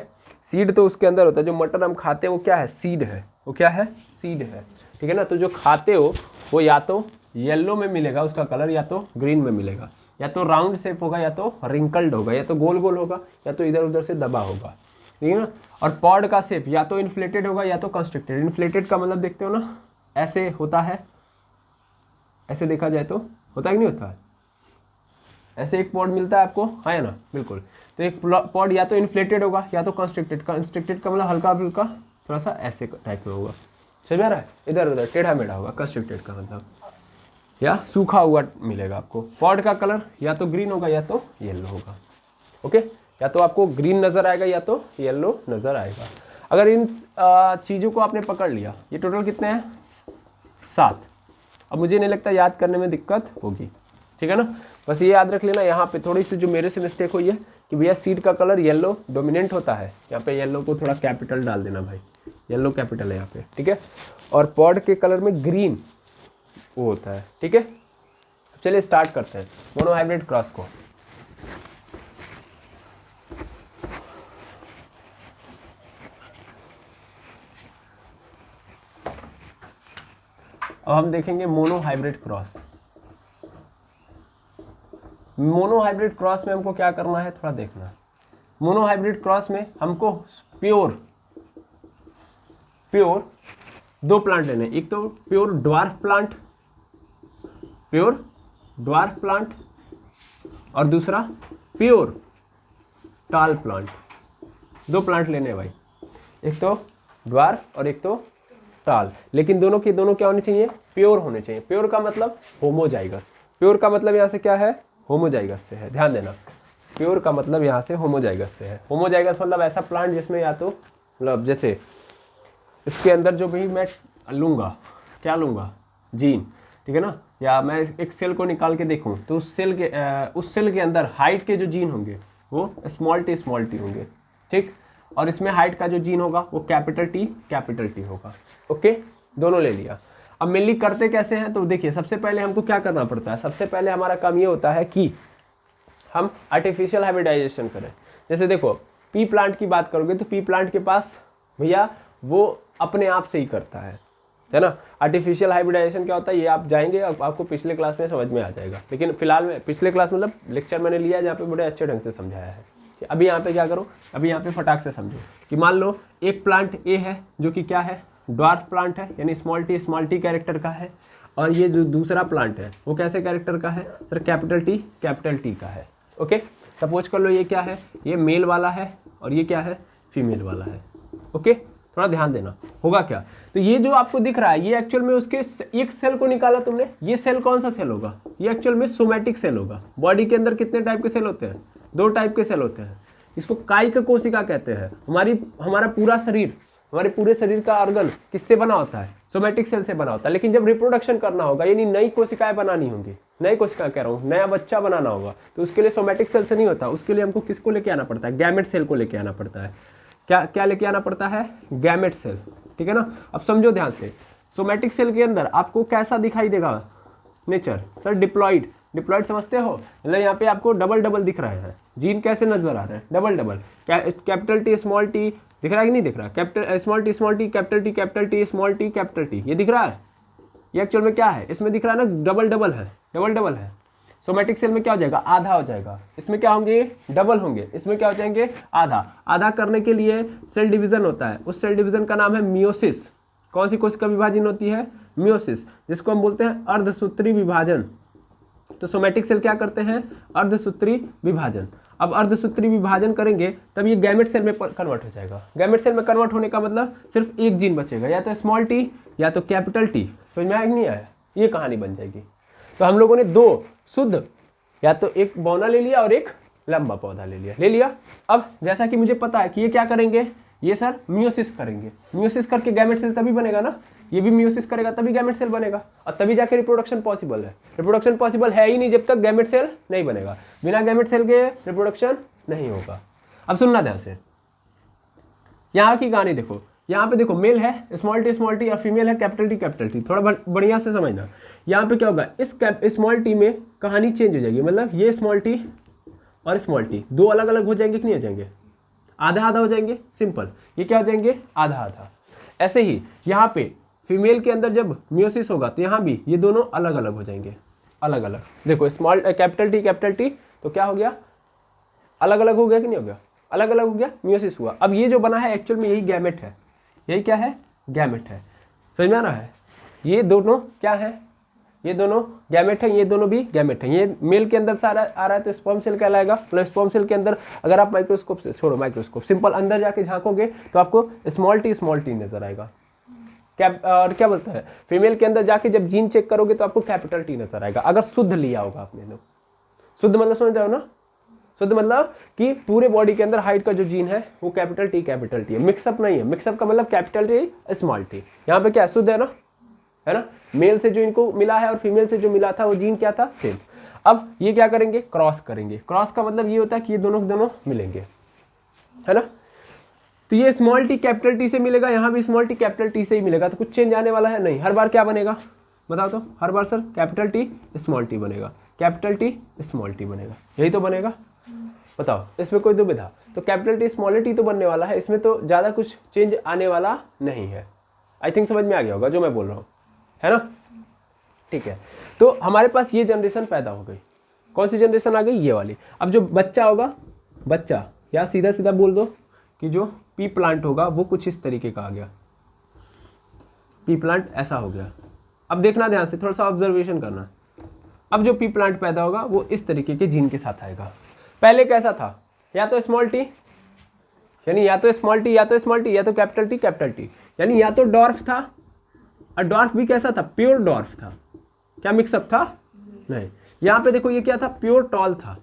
सीड तो उसके अंदर होता है, जो मटर हम खाते हैं वो क्या है, सीड है, वो क्या है, सीड है, ठीक है ना। तो जो खाते हो वो या तो येलो में मिलेगा उसका कलर, या तो ग्रीन में मिलेगा, या तो राउंड शेप होगा, या तो रिंकल्ड होगा, या तो गोल गोल होगा, या तो इधर उधर से दबा होगा, ठीक है ना। और पॉड का शेप या तो इन्फ्लेटेड होगा या तो कंस्ट्रिक्टेड। इन्फ्लेटेड का मतलब देखते हो ना, ऐसे होता है, ऐसे देखा जाए तो होता है कि नहीं होता है, ऐसे एक पॉड मिलता है आपको, है ना, बिल्कुल। तो एक पॉड या तो इन्फ्लेटेड होगा या तो कंस्ट्रिक्टेड। कंस्ट्रिक्टेड का मतलब हल्का फुल्का थोड़ा सा ऐसे टाइप में होगा, समझ आ रहा है, इधर उधर टेढ़ा मेढ़ा होगा कंस्ट्रिक्टेड का मतलब, या सूखा हुआ मिलेगा आपको। पॉड का कलर या तो ग्रीन होगा या तो येलो होगा, ओके, या तो आपको ग्रीन नज़र आएगा या तो येलो नज़र आएगा। अगर इन चीज़ों को आपने पकड़ लिया, ये टोटल कितने हैं, 7। अब मुझे नहीं लगता याद करने में दिक्कत होगी, ठीक है ना। बस ये याद रख लेना, यहाँ पे थोड़ी सी जो मेरे से मिस्टेक हुई है कि भैया सीड का कलर येलो डोमिनेंट होता है, यहाँ पे येलो को थोड़ा कैपिटल डाल देना भाई, येलो कैपिटल है यहाँ पे, ठीक है। और पॉड के कलर में ग्रीन वो होता है, ठीक है। चलिए स्टार्ट करते हैं मोनोहाइब्रिड क्रॉस को। अब हम देखेंगे मोनोहाइब्रिड क्रॉस। मोनोहाइब्रिड क्रॉस में हमको क्या करना है, थोड़ा देखना है। मोनोहाइब्रिड क्रॉस में हमको प्योर 2 प्लांट लेने, एक तो प्योर ड्वार्फ प्लांट और दूसरा प्योर टाल प्लांट। 2 प्लांट लेने हैं भाई, एक तो ड्वार्फ और एक तो टाल, लेकिन दोनों के दोनों क्या होने चाहिए, प्योर होने चाहिए। प्योर का मतलब होमोजाइगस, प्योर का मतलब यहाँ से क्या है, होमोजाइगस से है, ध्यान देना। प्योर का मतलब यहाँ से होमोजाइगस से है। होमोजाइगस मतलब ऐसा प्लांट जिसमें या तो मतलब जैसे इसके अंदर जो भी मैं लूँगा, क्या लूँगा, जीन, ठीक है ना, या मैं एक सेल को निकाल के देखूँ तो उस सेल के अंदर हाइट के जो जीन होंगे वो स्मॉल टी होंगे, ठीक। और इसमें हाइट का जो जीन होगा वो कैपिटल टी होगा, ओके। दोनों ले लिया। अब मेनली करते कैसे हैं, तो देखिए सबसे पहले हमको क्या करना पड़ता है, सबसे पहले हमारा काम ये होता है कि हम आर्टिफिशियल हाइब्रिडाइजेशन करें। जैसे देखो पी प्लांट की बात करोगे तो पी प्लांट के पास भैया वो अपने आप से ही करता है ना। आर्टिफिशियल हाइब्रिडाइजेशन क्या होता है ये आप जाएंगे, आपको पिछले क्लास में समझ में आ जाएगा, लेकिन फिलहाल में पिछले क्लास मतलब लेक्चर मैंने लिया है जहाँ पे बड़े अच्छे ढंग से समझाया है। अभी यहाँ पे क्या करो, अभी यहाँ पे फटाक से समझो कि मान लो एक प्लांट ए है जो कि क्या है, ड्वार्फ प्लांट है, यानी स्मॉल टी कैरेक्टर का है, और ये जो दूसरा प्लांट है वो कैसे कैरेक्टर का है सर, कैपिटल टी का है, ओके। सपोज कर लो ये क्या है, ये मेल वाला है और ये क्या है, फीमेल वाला है, ओके। थोड़ा ध्यान देना होगा क्या, तो ये जो आपको दिख रहा है ये एक्चुअल में उसके एक सेल को निकाला तुमने, ये सेल कौन सा सेल होगा, ये एक्चुअल में सोमैटिक सेल होगा। बॉडी के अंदर कितने टाइप के सेल होते हैं, 2 टाइप के सेल होते हैं। इसको कायिक कोशिका कहते हैं। हमारा पूरा शरीर, हमारे पूरे शरीर का ऑर्गन किससे बना होता है, सोमैटिक सेल से बना होता है। लेकिन जब रिप्रोडक्शन करना होगा यानी नई कोशिकाएं बनानी होंगी, नई कोशिका कह रहा हूँ, नया बच्चा बनाना होगा, तो उसके लिए सोमैटिक सेल से नहीं होता, उसके लिए हमको किसको लेके आना पड़ता है, गैमेट सेल को लेके आना पड़ता है। क्या लेके आना पड़ता है, गैमेट सेल, ठीक है ना। अब समझो ध्यान से, सोमैटिक सेल के अंदर आपको कैसा दिखाई देगा नेचर, सर डिप्लॉइड समझते हो, मतलब यहाँ पे आपको डबल दिख रहे हैं, जीन कैसे नजर आ रहे हैं, double. Capital T small T दिख रहा है कि नहीं दिख रहा, capital small T capital T small T capital T, ये दिख रहा है। ये एक्चुअल में क्या है, इसमें दिख रहा है ना डबल है। सोमैटिक सेल में क्या हो जाएगा, आधा हो जाएगा, इसमें क्या होंगे, डबल होंगे, इसमें क्या हो जाएंगे, आधा करने के लिए सेल डिवीजन होता है, उस सेल डिवीजन का नाम है मियोसिस। कौन सी कोशिका विभाजन होती है, मियोसिस, जिसको हम बोलते हैं अर्धसूत्री विभाजन। तो सोमैटिक सेल क्या करते हैं, अर्धसूत्री विभाजन। अब अर्धसूत्री विभाजन करेंगे तब ये गैमेट सेल में कन्वर्ट हो जाएगा। गैमेट सेल में कन्वर्ट होने का मतलब सिर्फ एक जीन बचेगा, या तो स्मॉल टी या तो कैपिटल टी। समझ में आया कि नहीं आया, ये कहानी बन जाएगी। तो हम लोगों ने 2 शुद्ध, या तो एक बौना ले लिया और एक लंबा पौधा ले लिया। अब जैसा कि मुझे पता है कि ये क्या करेंगे, ये सर मियोसिस करेंगे, मियोसिस करके गैमेट सेल तभी बनेगा ना, ये भी मियोसिस करेगा तभी गैमेट सेल बनेगा, और तभी जाके रिप्रोडक्शन पॉसिबल है। रिप्रोडक्शन पॉसिबल है ही नहीं जब तक गैमेट सेल नहीं बनेगा, बिना गैमेट सेल के रिप्रोडक्शन नहीं होगा। अब सुनना ध्यान से, यहाँ की कहानी देखो, यहाँ पे देखो मेल है स्मॉल टी और फीमेल है कैपिटल टी। थोड़ा बढ़िया से समझना, यहाँ पे क्या होगा, इस स्मॉल टी में कहानी चेंज हो जाएगी, मतलब ये स्मॉल टी और स्मॉल टी दो अलग अलग हो जाएंगे कि नहीं हो जाएंगे, आधा आधा हो जाएंगे, सिंपल, ये क्या हो जाएंगे, आधा आधा। ऐसे ही यहाँ पे फीमेल के अंदर जब मियोसिस होगा तो यहाँ भी ये दोनों अलग अलग हो जाएंगे, अलग अलग। देखो स्मॉल कैपिटल टी तो क्या हो गया, अलग अलग हो गया कि नहीं हो गया, अलग अलग हो गया, मियोसिस हुआ। अब ये जो बना है एक्चुअल में यही गैमेट है, यही क्या है, गैमेट है। समझ में आ रहा है, ये दोनों क्या है, ये दोनों गैमेट है, ये दोनों भी गैमेट है। ये मेल के अंदर से आ रहा है तो स्पर्म सेल कहलाएगा। मतलब स्पर्म सेल के अंदर अगर आप माइक्रोस्कोप से छोड़ो, माइक्रोस्कोप सिंपल अंदर जाके झांकोगे तो आपको स्मॉल टी नजर आएगा। और क्या बोलते हैं, फीमेल के अंदर जाके जब जीन चेक करोगे तो आपको कैपिटल टी नजर आएगा, अगर शुद्ध लिया होगा आपने लोग। शुद्ध मतलब समझ रहे हो ना, शुद्ध मतलब कि पूरे बॉडी के अंदर हाइट का जो जीन है वो कैपिटल टी है, मिक्सअप नहीं है। मिक्सअप का मतलब कैपिटल टी स्मॉल टी। यहाँ पे क्या शुद्ध है ना, मेल से जो इनको मिला है और फीमेल से जो मिला था वो जीन क्या था, सेम। अब ये क्या करेंगे, क्रॉस करेंगे। क्रॉस का मतलब ये होता है कि ये दोनों मिलेंगे, है ना। तो ये स्मॉल टी कैपिटल टी से मिलेगा, यहाँ भी स्मॉल टी कैपिटल टी से ही मिलेगा, तो कुछ चेंज आने वाला है नहीं। हर बार क्या बनेगा बताओ तो, हर बार sir capital T small T बनेगा, कैपिटल टी स्मॉल टी बनेगा, यही तो बनेगा। बताओ इसमें कोई दुविधा, तो कैपिटल टी स्मॉल टी तो बनने वाला है, इसमें तो ज़्यादा कुछ चेंज आने वाला नहीं है। आई थिंक समझ में आ गया होगा जो मैं बोल रहा हूँ, है ना। ठीक है, तो हमारे पास ये जनरेशन पैदा हो गई। कौन सी जनरेशन आ गई, ये वाली। अब जो बच्चा होगा, बच्चा या सीधा सीधा बोल दो कि जो पी प्लांट होगा वो कुछ इस तरीके का आ गया, पी प्लांट ऐसा हो गया। अब देखना ध्यान से, थोड़ा सा ऑब्जर्वेशन करना। अब जो पी प्लांट पैदा होगा वो इस तरीके के जीन के साथ आएगा। पहले कैसा था, या तो स्मॉल टी, यानी या तो स्मॉल टी या तो स्मॉल टी, या तो कैपिटल टी, यानी या तो डॉर्फ था। और डॉर्फ भी कैसा था, प्योर डॉर्फ था, क्या मिक्सअप था, नहीं। यहाँ पे देखो ये क्या था, प्योर टॉल था।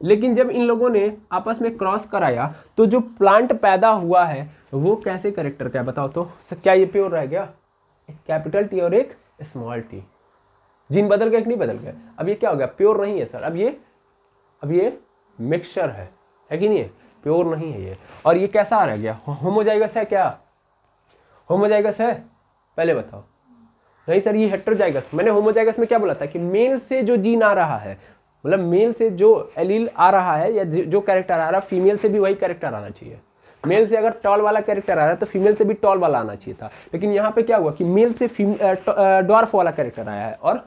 लेकिन जब इन लोगों ने आपस में क्रॉस कराया तो जो प्लांट पैदा हुआ है वो कैसे कैरेक्टर का है बताओ तो। क्या ये प्योर रह गया, एक कैपिटल टी और एक स्मॉल टी, जीन बदल गए कि नहीं बदल गए। अब ये क्या हो गया, प्योर नहीं है सर, अब ये मिक्सचर है कि नहीं है, प्योर नहीं है ये। और ये कैसा रह गया, होमोजाइगस है क्या, होमोजाइगस है, पहले बताओ। नहीं सर ये हेटेरोजाइगस। मैंने होमोजाइगस में क्या बोला था कि मेल से जो जीन आ रहा है, मतलब मेल से जो एलील आ रहा है या जो कैरेक्टर आ रहा है, फीमेल से भी वही कैरेक्टर आना चाहिए। मेल से अगर टॉल वाला कैरेक्टर आ रहा है तो फीमेल से भी टॉल वाला आना चाहिए था। लेकिन यहाँ पे क्या हुआ कि मेल से डॉर्फ वाला कैरेक्टर आया है और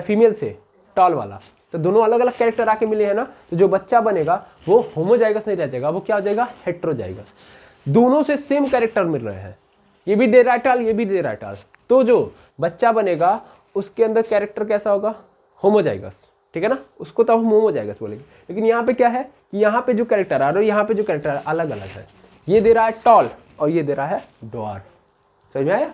फीमेल से टॉल वाला, तो दोनों अलग अलग कैरेक्टर आके मिले हैं ना। तो जो बच्चा बनेगा वो होमोजाइगस नहीं रह जाएगा, वो क्या हो जाएगा, हेटेरोजाइगस। दोनों से सेम कैरेक्टर मिल रहे हैं, ये भी दे रहा है टॉल, ये भी दे रहा है टॉल। तो जो बच्चा बनेगा उसके अंदर कैरेक्टर कैसा होगा, होमोजाइगस, ठीक है ना, उसको तो हम होमोजाइगस बोलेंगे। लेकिन यहाँ पे क्या है कि यहाँ पे जो कैरेक्टर आ रहा है, यहाँ पे जो कैरेक्टर अलग अलग है। ये दे रहा है टॉल और ये दे रहा है डॉर्फ, समझ में आया।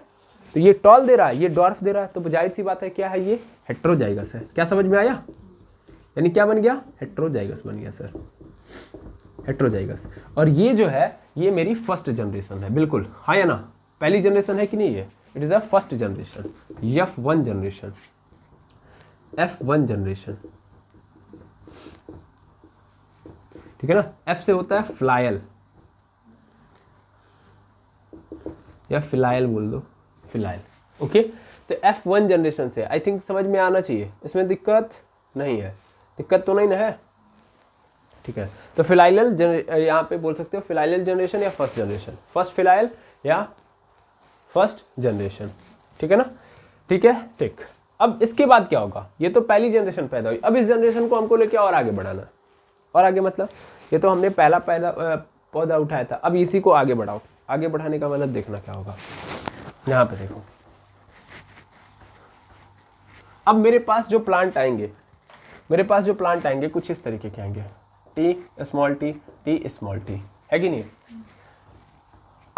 तो ये टॉल दे रहा है, ये डॉर्फ दे रहा है, तो जाहिर सी बात है क्या है, ये हेटेरोजाइगस है। क्या समझ में आया, यानी क्या बन गया, हेटेरोजाइगस बन गया सर, हेटेरोजाइगस। और ये जो है ये मेरी फर्स्ट जनरेशन है, बिल्कुल हाँ या ना, पहली जनरेशन है कि नहीं, ये it is the first generation, F1 generation, F1 generation, ठीक है ना। F से होता है फ्लायल या फिलायल बोल दो, फिलायल, ओके। तो F1 जनरेशन से आई थिंक समझ में आना चाहिए, इसमें दिक्कत नहीं है, दिक्कत तो नहीं ना है, ठीक है। तो फिलाइल यहाँ पे बोल सकते हो फिलाइल जनरेशन या फर्स्ट जनरेशन, फर्स्ट फिलाइल या फर्स्ट जनरेशन, ठीक है ना, ठीक है, ठीक। अब इसके बाद क्या होगा, ये तो पहली जनरेशन पैदा हुई। अब इस जनरेशन को हमको लेके और आगे बढ़ाना है, और आगे मतलब ये तो हमने पहला पौधा उठाया था, अब इसी को आगे बढ़ाओ। आगे बढ़ाने का मतलब देखना क्या होगा, यहाँ पे देखो। अब मेरे पास जो प्लांट आएंगे, कुछ इस तरीके के आएंगे, टी स्मॉल टी, है कि नहीं।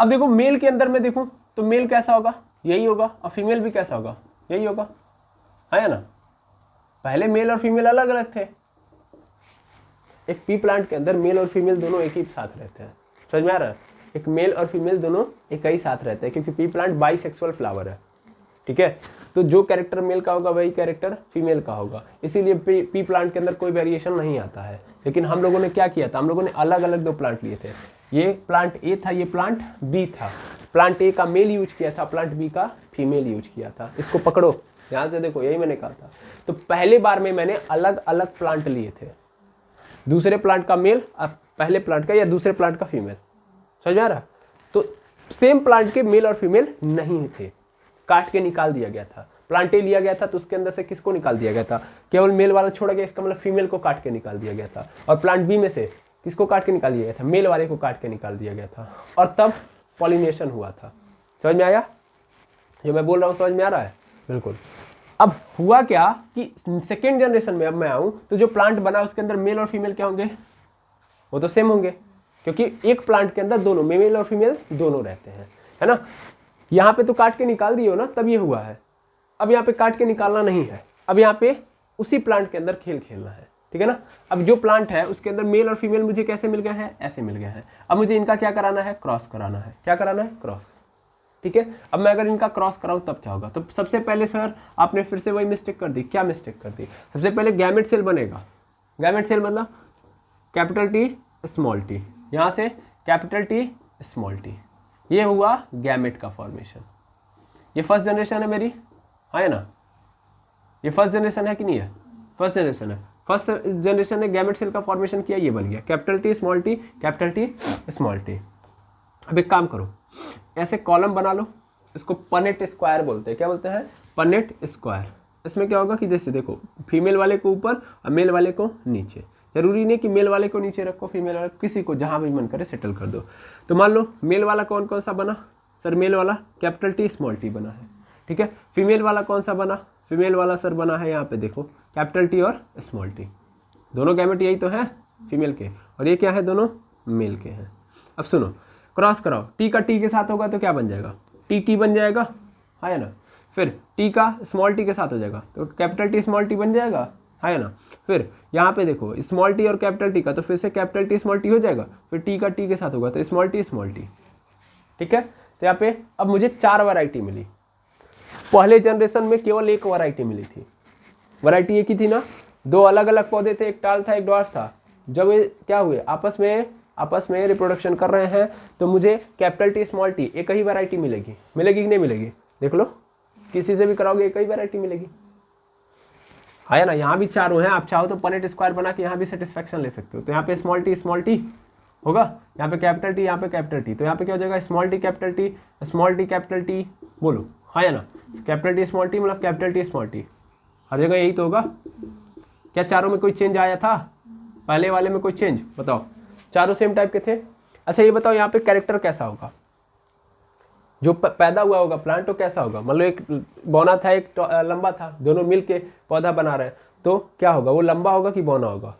अब देखो मेल के अंदर मैं देखूं तो मेल कैसा होगा, यही होगा, और फीमेल भी कैसा होगा, यही होगा, है ना। पहले मेल और फीमेल अलग अलग थे, एक पी प्लांट के अंदर मेल और फीमेल दोनों एक ही साथ रहते हैं, समझ में आ रहा है। एक मेल और फीमेल दोनों एक ही साथ रहते हैं, क्योंकि पी प्लांट बाइसेक्सुअल फ्लावर है, ठीक है। तो जो कैरेक्टर मेल का होगा वही कैरेक्टर फीमेल का होगा, इसीलिए पी प्लांट के अंदर कोई वेरिएशन नहीं आता है। लेकिन हम लोगों ने क्या किया था, हम लोगों ने अलग अलग दो प्लांट लिए थे, ये प्लांट ए था, ये प्लांट बी था। प्लांट ए का मेल यूज किया था, प्लांट बी का फीमेल यूज किया था। इसको पकड़ो, ध्यान से देखो, यही मैंने कहा था। तो पहले बार में मैंने अलग अलग प्लांट लिए थे, दूसरे प्लांट का मेल और पहले प्लांट का या दूसरे प्लांट का फीमेल, समझ में आ रहा? तो सेम प्लांट के मेल और फीमेल नहीं थे, काट के निकाल दिया गया था। प्लांट ए लिया गया था तो उसके अंदर से किसको निकाल दिया गया था? केवल मेल वाला छोड़ा गया, इसका मतलब फीमेल को काट के निकाल दिया गया था। और प्लांट बी में से किसको काट के निकाल दिया गया था? मेल वाले को काट के निकाल दिया गया था, और तब पॉलिनेशन हुआ था। समझ में आया? जो मैं बोल रहा हूँ समझ में आ रहा है? बिल्कुल। अब हुआ क्या कि सेकेंड जनरेशन में अब मैं आऊँ तो जो प्लांट बना उसके अंदर मेल और फीमेल क्या होंगे? वो तो सेम होंगे, क्योंकि एक प्लांट के अंदर दोनों मेल और फीमेल दोनों रहते हैं, है ना। यहाँ पे तो काट के निकाल दिए हो ना, तब ये हुआ है। अब यहाँ पे काट के निकालना नहीं है, अब यहाँ पे उसी प्लांट के अंदर खेल खेलना है, ठीक है ना। अब जो प्लांट है उसके अंदर मेल और फीमेल मुझे कैसे मिल गया है? ऐसे मिल गया है। अब मुझे इनका क्या कराना है? क्रॉस कराना है। क्या कराना है? क्रॉस, ठीक है। अब मैं अगर इनका क्रॉस कराऊँ तब क्या होगा? तो सबसे पहले सर आपने फिर से वही मिस्टेक कर दी। क्या मिस्टेक कर दी? सबसे पहले गैमेट सेल बनेगा। गैमेट सेल मतलब कैपिटल टी स्मॉल टी, यहाँ से कैपिटल टी स्मॉल टी, ये हुआ गैमेट का फॉर्मेशन। ये फर्स्ट जनरेशन है मेरी, है ना। ये फर्स्ट जनरेशन है कि नहीं है? फर्स्ट जनरेशन है। फर्स्ट जनरेशन ने गैमेट सेल का फॉर्मेशन किया, ये बन गया capital T small T, capital T small T. अब एक काम करो, ऐसे कॉलम बना लो, इसको पनेट स्क्वायर बोलते हैं। क्या बोलते हैं? Punnett square. इसमें क्या होगा कि जैसे देखो, फीमेल वाले को ऊपर और मेल वाले को नीचे। जरूरी नहीं कि मेल वाले को नीचे रखो, फीमेल वाले किसी को जहां भी मन करे सेटल कर दो। तो मान लो मेल वाला कौन कौन सा बना? सर मेल वाला कैपिटल टी स्मॉल टी बना है, ठीक है। फीमेल वाला कौन सा बना? फीमेल वाला सर बना है यहाँ पे देखो कैपिटल टी और स्मॉल टी। दोनों गैमेट यही तो है फीमेल के, और ये क्या है? दोनों मेल के हैं। अब सुनो, क्रॉस कराओ, टी का टी के साथ होगा तो क्या बन जाएगा? टी टी बन जाएगा, है ना। फिर टी का स्मॉल टी के साथ हो जाएगा तो कैपिटल टी स्मॉल टी बन जाएगा, है ना। फिर यहाँ पे देखो स्मॉल टी और कैपिटल टी का, तो फिर से कैपिटल टी स्मॉल टी हो जाएगा। फिर टी का टी के साथ होगा तो स्मॉल टी, ठीक है। तो यहाँ पे अब मुझे 4 वैरायटी मिली। पहले जनरेशन में केवल एक वैरायटी मिली थी। वैरायटी एक ही थी ना, 2 अलग अलग पौधे थे, एक टाल था एक ड्वार्फ था। जब ये क्या हुए आपस में रिप्रोडक्शन कर रहे हैं तो मुझे कैपिटल टी स्मॉल टी एक ही वैरायटी मिलेगी। मिलेगी कि नहीं मिलेगी? देख लो, किसी से भी कराओगे एक ही वैरायटी मिलेगी, है ना। यहाँ भी 4 हैं, आप चाहो तो पनेट स्क्वायर बना के यहाँ भी सेटिस्फैक्शन ले सकते हो। तो यहाँ पे स्मॉल टी होगा, यहाँ पे कैपिटल टी, यहाँ पे कैपिटल टी, तो यहाँ पे क्या हो जाएगा? स्मॉल टी कैपिटल टी, बोलो, है ना। कैपिटल टी स्मॉल टी मतलब कैपिटल टी स्मॉल टी, हर जगह यही तो होगा। क्या चारों में कोई चेंज आया था? पहले वाले में कोई चेंज? बताओ, चारों सेम टाइप के थे। अच्छा ये बताओ यहाँ पे कैरेक्टर कैसा होगा? जो पैदा हुआ होगा प्लांट तो कैसा होगा? मान लो एक बौना था एक लंबा था, दोनों मिल के पौधा बना रहे हैं, तो क्या होगा? वो लंबा होगा कि बौना होगा?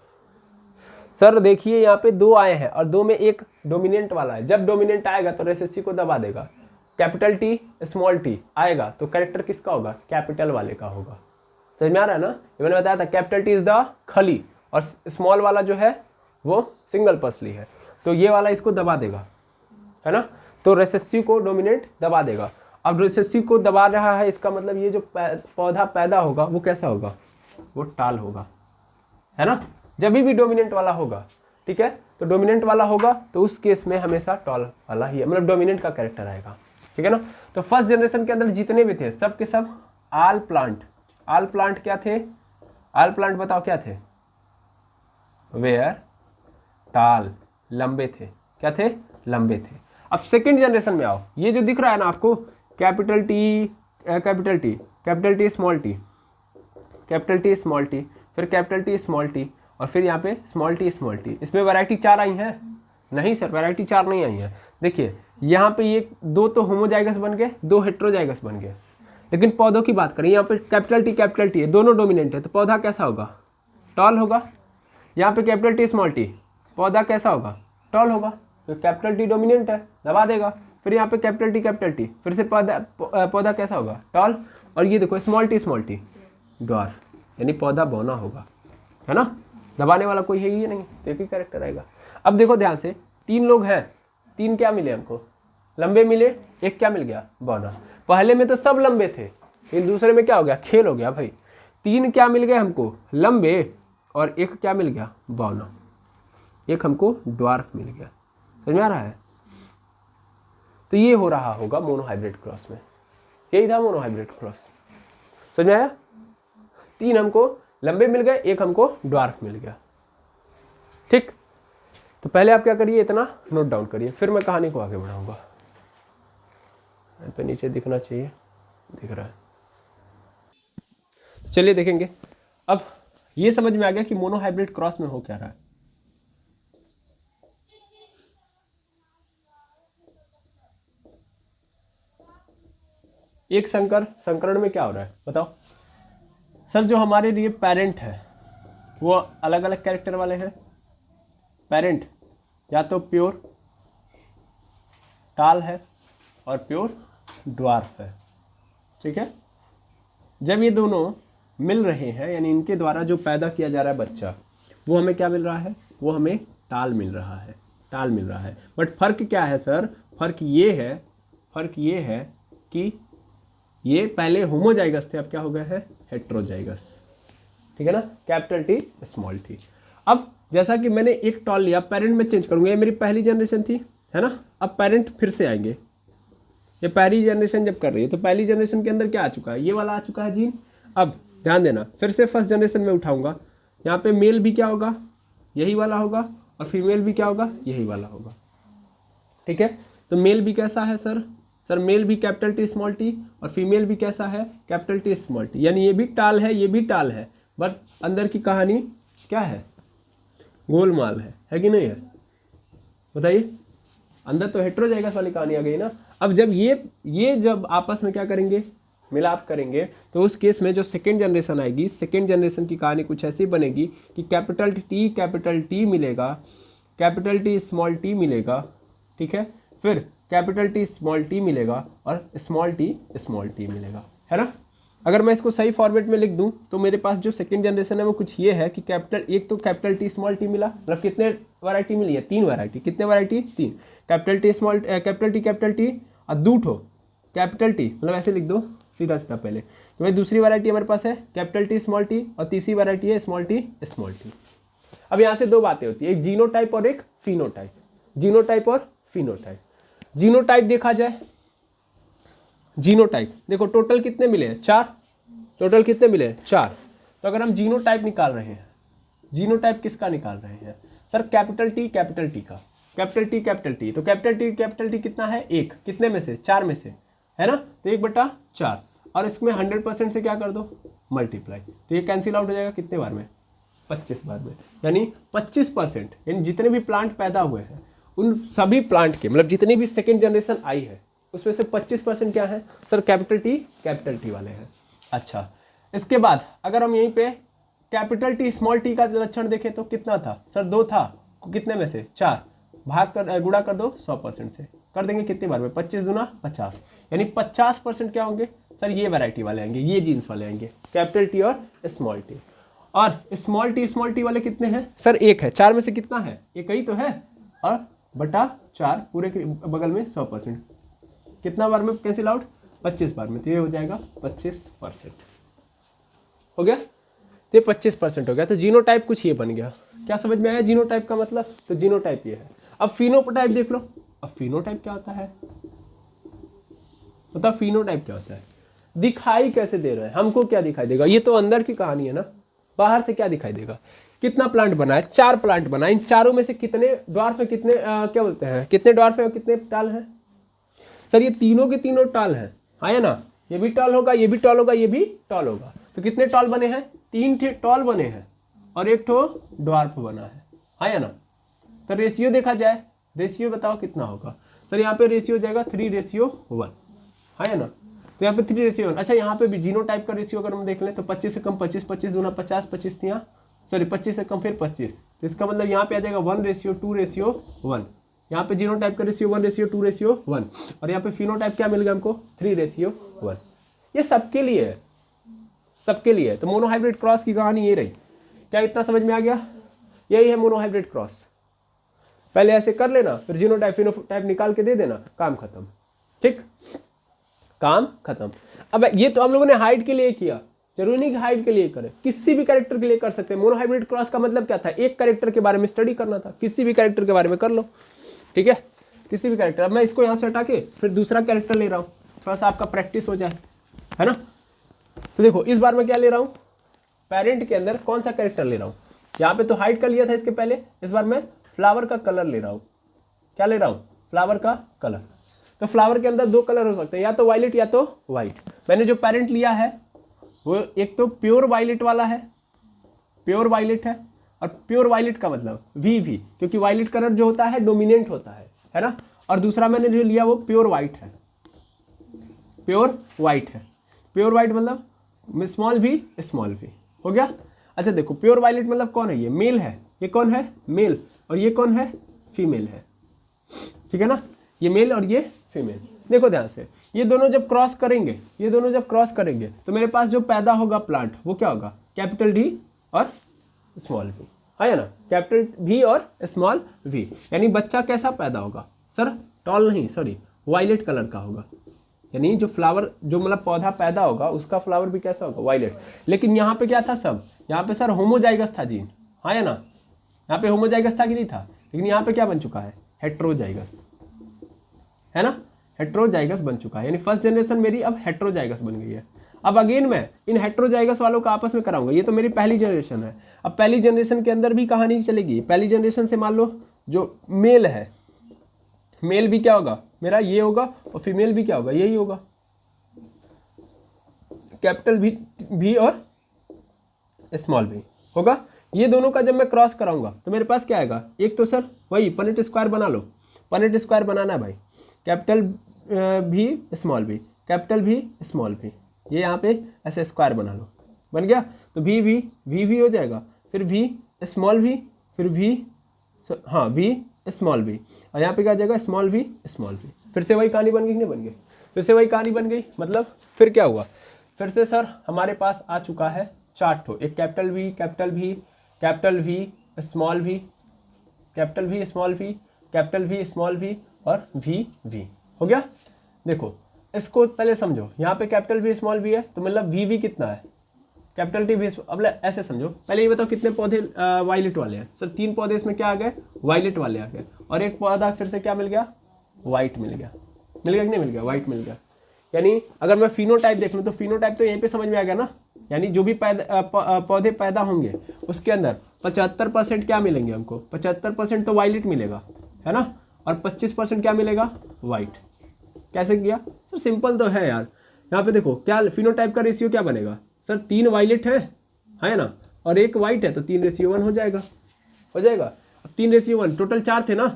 सर देखिए यहाँ पे 2 आए हैं और 2 में एक डोमिनेंट वाला है। जब डोमिनेंट आएगा तो रेसेसिव को दबा देगा। कैपिटल टी स्मॉल टी आएगा तो कैरेक्टर किसका होगा? कैपिटल वाले का होगा। समझ में आ रहा है ना? ये मैंने बताया था कैपिटल टी इज द खली और स्मॉल वाला जो है वो सिंगल पसली है, तो ये वाला इसको दबा देगा, है ना। तो रेसेसिव को डोमिनेंट दबा देगा। अब रेसेसिव को दबा रहा है, इसका मतलब ये जो पौधा पैदा होगा वो कैसा होगा? वो टाल होगा, है ना। जब भी डोमिनेंट वाला होगा, ठीक है, तो डोमिनेंट वाला होगा तो उस केस में हमेशा टॉल वाला ही है, मतलब डोमिनेंट का कैरेक्टर आएगा, ठीक है ना। तो फर्स्ट जनरेशन के अंदर जितने भी थे सब के सब आल प्लांट क्या थे? आल प्लांट बताओ क्या थे? वेयर टाल, लंबे थे। क्या थे? लंबे थे। अब सेकेंड जनरेशन में आओ, ये जो दिख रहा है ना आपको, capital T small T, capital T small T, फिर कैपिटल टी स्मॉल टी, और फिर यहाँ पे स्मॉल टी। इसमें वैरायटी 4 आई हैं? नहीं सर, वैरायटी 4 नहीं आई है। देखिए यहाँ पे ये 2 तो होमोजाइगस बन गए, 2 हेट्रोजाइगस बन गए। लेकिन पौधों की बात करें, यहाँ पे कैपिटल टी है, दोनों डोमिनेंट है, तो पौधा कैसा होगा? टॉल होगा। यहाँ पे कैपिटल टी स्मॉल टी, पौधा कैसा होगा? टॉल होगा। तो कैपिटल टी डोमिनेंट है, दबा देगा। फिर यहाँ पे कैपिटल टी, फिर से पौधा कैसा होगा? टॉल। और ये देखो स्मॉल टी ड्वार्फ, यानी पौधा बौना होगा, है ना। दबाने वाला कोई है ही नहीं, तो एक ही कैरेक्टर आएगा। अब देखो ध्यान से, 3 लोग हैं, 3 क्या मिले हमको? लंबे मिले, एक क्या मिल गया? बौना। पहले में तो सब लंबे थे, लेकिन दूसरे में क्या हो गया? खेल हो गया भाई। 3 क्या मिल गए हमको? लंबे, और एक क्या मिल गया? बौना। एक हमको ड्वार्फ मिल गया। समझ में आ रहा है? तो ये हो रहा होगा मोनोहाइब्रिड क्रॉस में, यही था मोनोहाइब्रिड क्रॉस। समझ में आया? 3 हमको लंबे मिल गए, 1 हमको ड्वार्फ मिल गया। ठीक, तो पहले आप क्या करिए, इतना नोट डाउन करिए, फिर मैं कहानी को आगे बढ़ाऊंगा। पे नीचे दिखना चाहिए, दिख रहा है। चलिए देखेंगे। अब ये समझ में आ गया कि मोनोहाइब्रिड क्रॉस में हो क्या रहा है। एक संकरण में क्या हो रहा है बताओ सर? जो हमारे लिए पेरेंट है वो अलग अलग कैरेक्टर वाले हैं। पेरेंट या तो प्योर टाल है और प्योर ड्वार्फ है, ठीक है। जब ये दोनों मिल रहे हैं, यानी इनके द्वारा जो पैदा किया जा रहा है बच्चा, वो हमें क्या मिल रहा है? वो हमें टाल मिल रहा है, टाल मिल रहा है। बट फर्क क्या है सर? फर्क ये है कि ये पहले होमोजाइगस थे, अब क्या हो गए हैं? हेट्रोजाइगस, ठीक है ना। Capital T small T. अब जैसा कि मैंने एक टॉल लिया, पेरेंट में चेंज करूंगा, ये मेरी पहली जनरेशन थी, है ना। अब पेरेंट फिर से आएंगे, ये पहली जनरेशन जब कर रही है तो पहली जनरेशन के अंदर क्या आ चुका है? ये वाला आ चुका है जीन। अब ध्यान देना, फिर से फर्स्ट जनरेशन में उठाऊंगा, यहाँ पे मेल भी क्या होगा? यही वाला होगा, और फीमेल भी क्या होगा? यही वाला होगा, ठीक है। तो मेल भी कैसा है सर? सर मेल भी कैपिटल टी स्मॉल टी, और फीमेल भी कैसा है? Capital T small T. यानी ये भी टाल है, ये भी टाल है, बट अंदर की कहानी क्या है? गोलमाल है कि नहीं है? बताइए, अंदर तो हेट्रोजाइगस वाली कहानी आ गई ना। अब जब ये जब आपस में क्या करेंगे? मिलाप करेंगे, तो उस केस में जो सेकेंड जनरेशन आएगी, सेकेंड जनरेशन की कहानी कुछ ऐसी बनेगी कि कैपिटल टी मिलेगा, कैपिटल टी स्मॉल टी मिलेगा, ठीक है। फिर कैपिटल टी स्मॉल टी मिलेगा और स्मॉल टी मिलेगा, है ना। अगर मैं इसको सही फॉर्मेट में लिख दूं तो मेरे पास जो सेकेंड जनरेशन है वो कुछ ये है कि एक तो कैपिटल टी स्मॉल टी मिला, मतलब कितने वैरायटी मिली है? 3 वैरायटी। कितने वैरायटी? 3। कैपिटल टी और 2 कैपिटल टी, मतलब ऐसे लिख दो सीधा पहले। तो भाई दूसरी वैरायटी हमारे पास है कैपिटल टी स्मॉल टी, और तीसरी वैरायटी है स्मॉल टी। अब यहाँ से 2 बातें होती है, एक जीनोटाइप और एक फिनोटाइप। जीनोटाइप और फिनोटाइप। जीनोटाइप देखा जाए, जीनोटाइप देखो टोटल कितने मिले हैं? 4। टोटल कितने मिले हैं? 4। तो अगर हम जीनोटाइप निकाल रहे हैं, जीनोटाइप किसका निकाल रहे हैं सर? कैपिटल टी का। कैपिटल टी तो कैपिटल टी कितना है? 1। कितने में से? 4 में से, है ना। तो 1/4, और इसमें 100% से क्या कर दो? मल्टीप्लाई। तो ये कैंसिल आउट हो जाएगा कितने बार में? 25 बार में। यानी 25%, यानी जितने भी प्लांट पैदा हुए हैं उन सभी प्लांट के, मतलब जितनी भी सेकेंड जनरेशन आई है उसमें से 25% क्या है सर? कैपिटल टी वाले हैं। अच्छा, इसके बाद अगर हम यहीं पे कैपिटल टी स्मॉल टी का लक्षण देखें तो कितना था सर? 2 था। कितने में से? 4। गुणा कर दो 100% से, कर देंगे कितनी बार में? 25 दूना 50, यानी 50% क्या होंगे सर? ये वैरायटी वाले आएंगे, ये जीन्स वाले आएंगे, कैपिटल टी और स्मॉल टी। और स्मॉल टी वाले कितने हैं सर? 1 है। 4 में से कितना है? 1 ही तो है, और बटा 4 पूरे के बगल में 100%। कितना बार में कैंसिल आउट? 25 बार में। तो ये हो जाएगा 25%। हो गया? तो ये 25% हो गया। तो जीनोटाइप कुछ ये बन गया। क्या समझ में आया जीनोटाइप का मतलब? तो जीनोटाइप ये है। अब फिनोटाइप देख लो। अब फिनोटाइप क्या होता है? बताओ फिनोटाइप क्या होता है? दिखाई कैसे दे रहा है हमको? क्या दिखाई देगा? ये तो अंदर की कहानी है ना, बाहर से क्या दिखाई देगा? कितना प्लांट बना है? 4 प्लांट बना है। इन चारों में से कितने ड्वार्फ है, कितने क्या बोलते हैं, कितने ड्वार्फ है और कितने टाल हैं सर? ये तीनों के तीनों टाल हैं, हाँ या ना। ये भी टॉल होगा, ये भी टॉल होगा, ये भी टॉल होगा। तो कितने टॉल बने हैं? 3 टॉल बने हैं और 1 ड्वार्फ बना है, हाँ या ना। तो रेशियो देखा जाए, रेशियो बताओ कितना होगा सर? यहाँ पे रेशियो हो जाएगा 3:1, हाँ या ना। तो यहाँ पे 3:1। अच्छा, यहाँ पे भी जीनोटाइप का रेशियो अगर हम देख लें तो 25 से कम 25, 25 दूना 50, 25 सॉरी 25 से कम फिर 25। तो इसका मतलब यहाँ पे आ जाएगा 1:2:1। यहाँ पे जीनोटाइप का रेशियो 1:2:1, और यहाँ पे फिनोटाइप क्या मिल गया हमको? 3:1। ये सबके लिए है, सबके लिए। तो मोनोहाइब्रिड क्रॉस की कहानी ये रही। क्या इतना समझ में आ गया? यही है मोनोहाइब्रिड क्रॉस। पहले ऐसे कर लेना, फिर जीनोटाइप फिनोटाइप निकाल के दे देना, काम खत्म। ठीक, काम खत्म। अब ये तो हम लोगों ने हाइट के लिए किया, जरूरी नहीं कि हाइट के लिए करें, किसी भी कैरेक्टर के लिए कर सकते हैं। मोनोहाइब्रिड क्रॉस का मतलब क्या था? एक कैरेक्टर के बारे में स्टडी करना था, किसी भी कैरेक्टर के बारे में कर लो, ठीक है, किसी भी कैरेक्टर। अब मैं इसको यहाँ से हटा के फिर दूसरा कैरेक्टर ले रहा हूँ, थोड़ा सा आपका प्रैक्टिस हो जाए, है ना। तो देखो इस बार मैं क्या ले रहा हूँ, पेरेंट के अंदर कौन सा कैरेक्टर ले रहा हूँ, यहाँ पे तो हाइट का लिया था इसके पहले, इस बार मैं फ्लावर का कलर ले रहा हूँ। क्या ले रहा हूँ, फ्लावर का कलर। तो फ्लावर के अंदर दो कलर हो सकते हैं, या तो वायलेट या तो वाइट। मैंने जो पेरेंट लिया है वो एक तो प्योर वायलेट वाला है, प्योर वायलेट है, और प्योर वायलेट का मतलब वी, क्योंकि वायलेट कलर जो होता है डोमिनेंट होता है ना। और दूसरा मैंने जो लिया वो प्योर वाइट है, प्योर वाइट है। प्योर वाइट मतलब स्मॉल भी हो गया। अच्छा देखो प्योर वायलेट मतलब कौन है, ये मेल है, ये कौन है, मेल, और ये कौन है, फीमेल है, ठीक है ना, ये मेल और ये फीमेल। देखो ध्यान से, ये दोनों जब क्रॉस करेंगे तो मेरे पास जो पैदा होगा प्लांट वो क्या होगा, कैपिटल डी और स्मॉल वी, है ना, कैपिटल भी और स्मॉल वी। यानी बच्चा कैसा पैदा होगा सर, टॉल नहीं, सॉरी वायलेट कलर का होगा। यानी जो फ्लावर, जो मतलब पौधा पैदा होगा उसका फ्लावर भी कैसा होगा, वायलेट। लेकिन यहाँ पे क्या था सब, यहाँ पे सर होमोजाइगस था जीन, हाँ या ना, यहाँ पे होमोजाइगस था कि नहीं था, लेकिन यहाँ पे क्या बन चुका है, हेट्रोजाइगस, है ना, हेट्रोजाइगस बन चुका है। यानी फर्स्ट जनरेशन मेरी अब हेट्रोजाइगस बन गई है। अब अगेन मैं इन हेट्रोजाइगस वालों का आपस में कराऊंगा, ये तो मेरी पहली जनरेशन है। अब पहली जनरेशन के अंदर भी कहानी चलेगी। पहली जनरेशन से मान लो जो मेल है, मेल भी क्या होगा मेरा, ये होगा, और फीमेल भी क्या होगा, यही होगा, कैपिटल भी और स्मॉल भी होगा। ये दोनों का जब मैं क्रॉस कराऊंगा तो मेरे पास क्या आएगा, एक तो सर वही पनेट स्क्वायर बना लो, पनेट स्क्वायर बनाना है भाई, कैपिटल भी स्मॉल भी, कैपिटल भी स्मॉल भी, ये यहाँ पे ऐसे स्क्वायर बना लो, बन गया। तो भी हो जाएगा, फिर भी स्मॉल भी, फिर भी, हाँ भी स्मॉल भी, और यहाँ पे क्या आ जाएगा, स्मॉल भी। फिर से वही कहानी बन गई कि नहीं बन गई, फिर से वही कहानी बन गई। मतलब फिर क्या हुआ, फिर से सर हमारे पास आ चुका है 4 ठो, एक कैपिटल भी, कैपिटल भी, कैपिटल भी, स्मॉल भी, कैपिटल भी, स्मॉल भी, कैपिटल भी, स्मॉल भी, और भी हो गया। देखो इसको पहले समझो, यहाँ पे कैपिटल भी स्मॉल भी है, तो मतलब भी कितना है, कैपिटल टी भी। अब ऐसे समझो, पहले ये बताओ कितने पौधे वायलेट वाले हैं सर, 3 पौधे इसमें क्या आ गए, वायलेट वाले आ गए, और एक पौधा फिर से क्या मिल गया, वाइट मिल गया कि नहीं मिल गया, वाइट मिल गया। यानी अगर मैं फिनोटाइप देख लूँ तो फिनोटाइप तो यहीं पे समझ में आ गया ना। यानी जो भी पौधे पैदा होंगे उसके अंदर 75% क्या मिलेंगे हमको, 75% तो वायलेट मिलेगा, है ना, और 25% क्या मिलेगा, वाइट। कैसे किया सर, सिंपल तो है यार। यहाँ पे देखो क्या फिनोटाइप का रेशियो क्या बनेगा सर, 3 वायलेट है ना, और 1 वाइट है, तो 3:1 हो जाएगा। अब 3:1 टोटल 4 थे ना,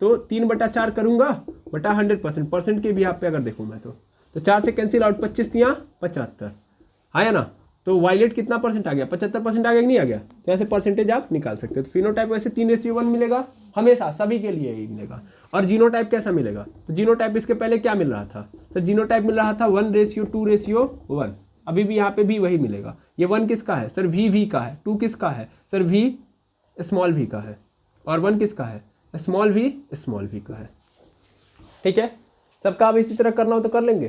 तो 3/4 करूंगा बटा 100%, परसेंट के भी यहाँ पे अगर देखूँ मैं तो 4 से कैंसिल आउट, 25 या 75, है ना। तो वायलेट कितना परसेंट आ गया, 75% आ गया कि नहीं आ गया। तो ऐसे परसेंटेज आप निकाल सकते हो। तो फिनोटाइप वैसे 3:1 मिलेगा हमेशा, सभी के लिए ही मिलेगा। और जीनोटाइप कैसा मिलेगा, तो जीनोटाइप इसके पहले क्या मिल रहा था सर, जीनोटाइप मिल रहा था 1:2:1। अभी भी यहाँ पे भी वही मिलेगा। ये 1 किसका है सर, वी का है। 2 किसका है सर, वी स्मॉल वी का है। और 1 किसका है, स्मॉल वी का है। ठीक है, सबका अब इसी तरह करना हो तो कर लेंगे।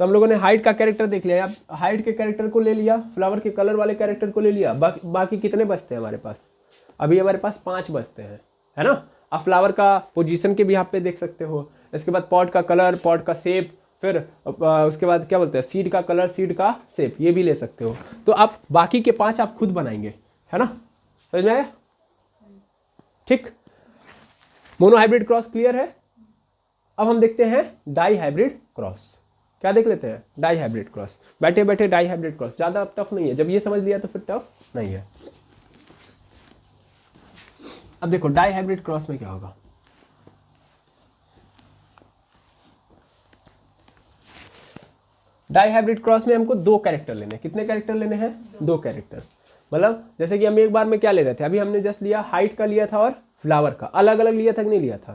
तो हम लोगों ने हाइट का कैरेक्टर देख लिया, अब हाइट के कैरेक्टर को ले लिया, फ्लावर के कलर वाले कैरेक्टर को ले लिया। बाकी कितने बचते हैं हमारे पास, अभी हमारे पास 5 बचते हैं, है ना। आप फ्लावर का पोजीशन के भी यहाँ पे देख सकते हो, इसके बाद पॉट का कलर, पॉट का शेप, फिर उसके बाद क्या बोलते हैं, सीड का कलर, सीड का शेप, ये भी ले सकते हो। तो आप बाकी के 5 आप खुद बनाएंगे, है ना, समझ में आया। ठीक, मोनो हाइब्रिड क्रॉस क्लियर है। अब हम देखते हैं डाई हाइब्रिड क्रॉस। क्या देख लेते हैं, डाई हाइब्रिड क्रॉस। बैठे बैठे डाई हाइब्रिड क्रॉस ज़्यादा टफ नहीं है, जब ये समझ लिया तो फिर टफ नहीं है। अब देखो डाई हाइब्रिड क्रॉस में क्या होगा। डाई हाइब्रिड क्रॉस में हमको 2 कैरेक्टर लेने हैं। कितने कैरेक्टर लेने हैं, 2 कैरेक्टर। मतलब जैसे कि हम एक बार में क्या ले रहे थे, अभी हमने जस्ट लिया हाइट का लिया था और फ्लावर का, अलग अलग लिया था कि नहीं लिया था,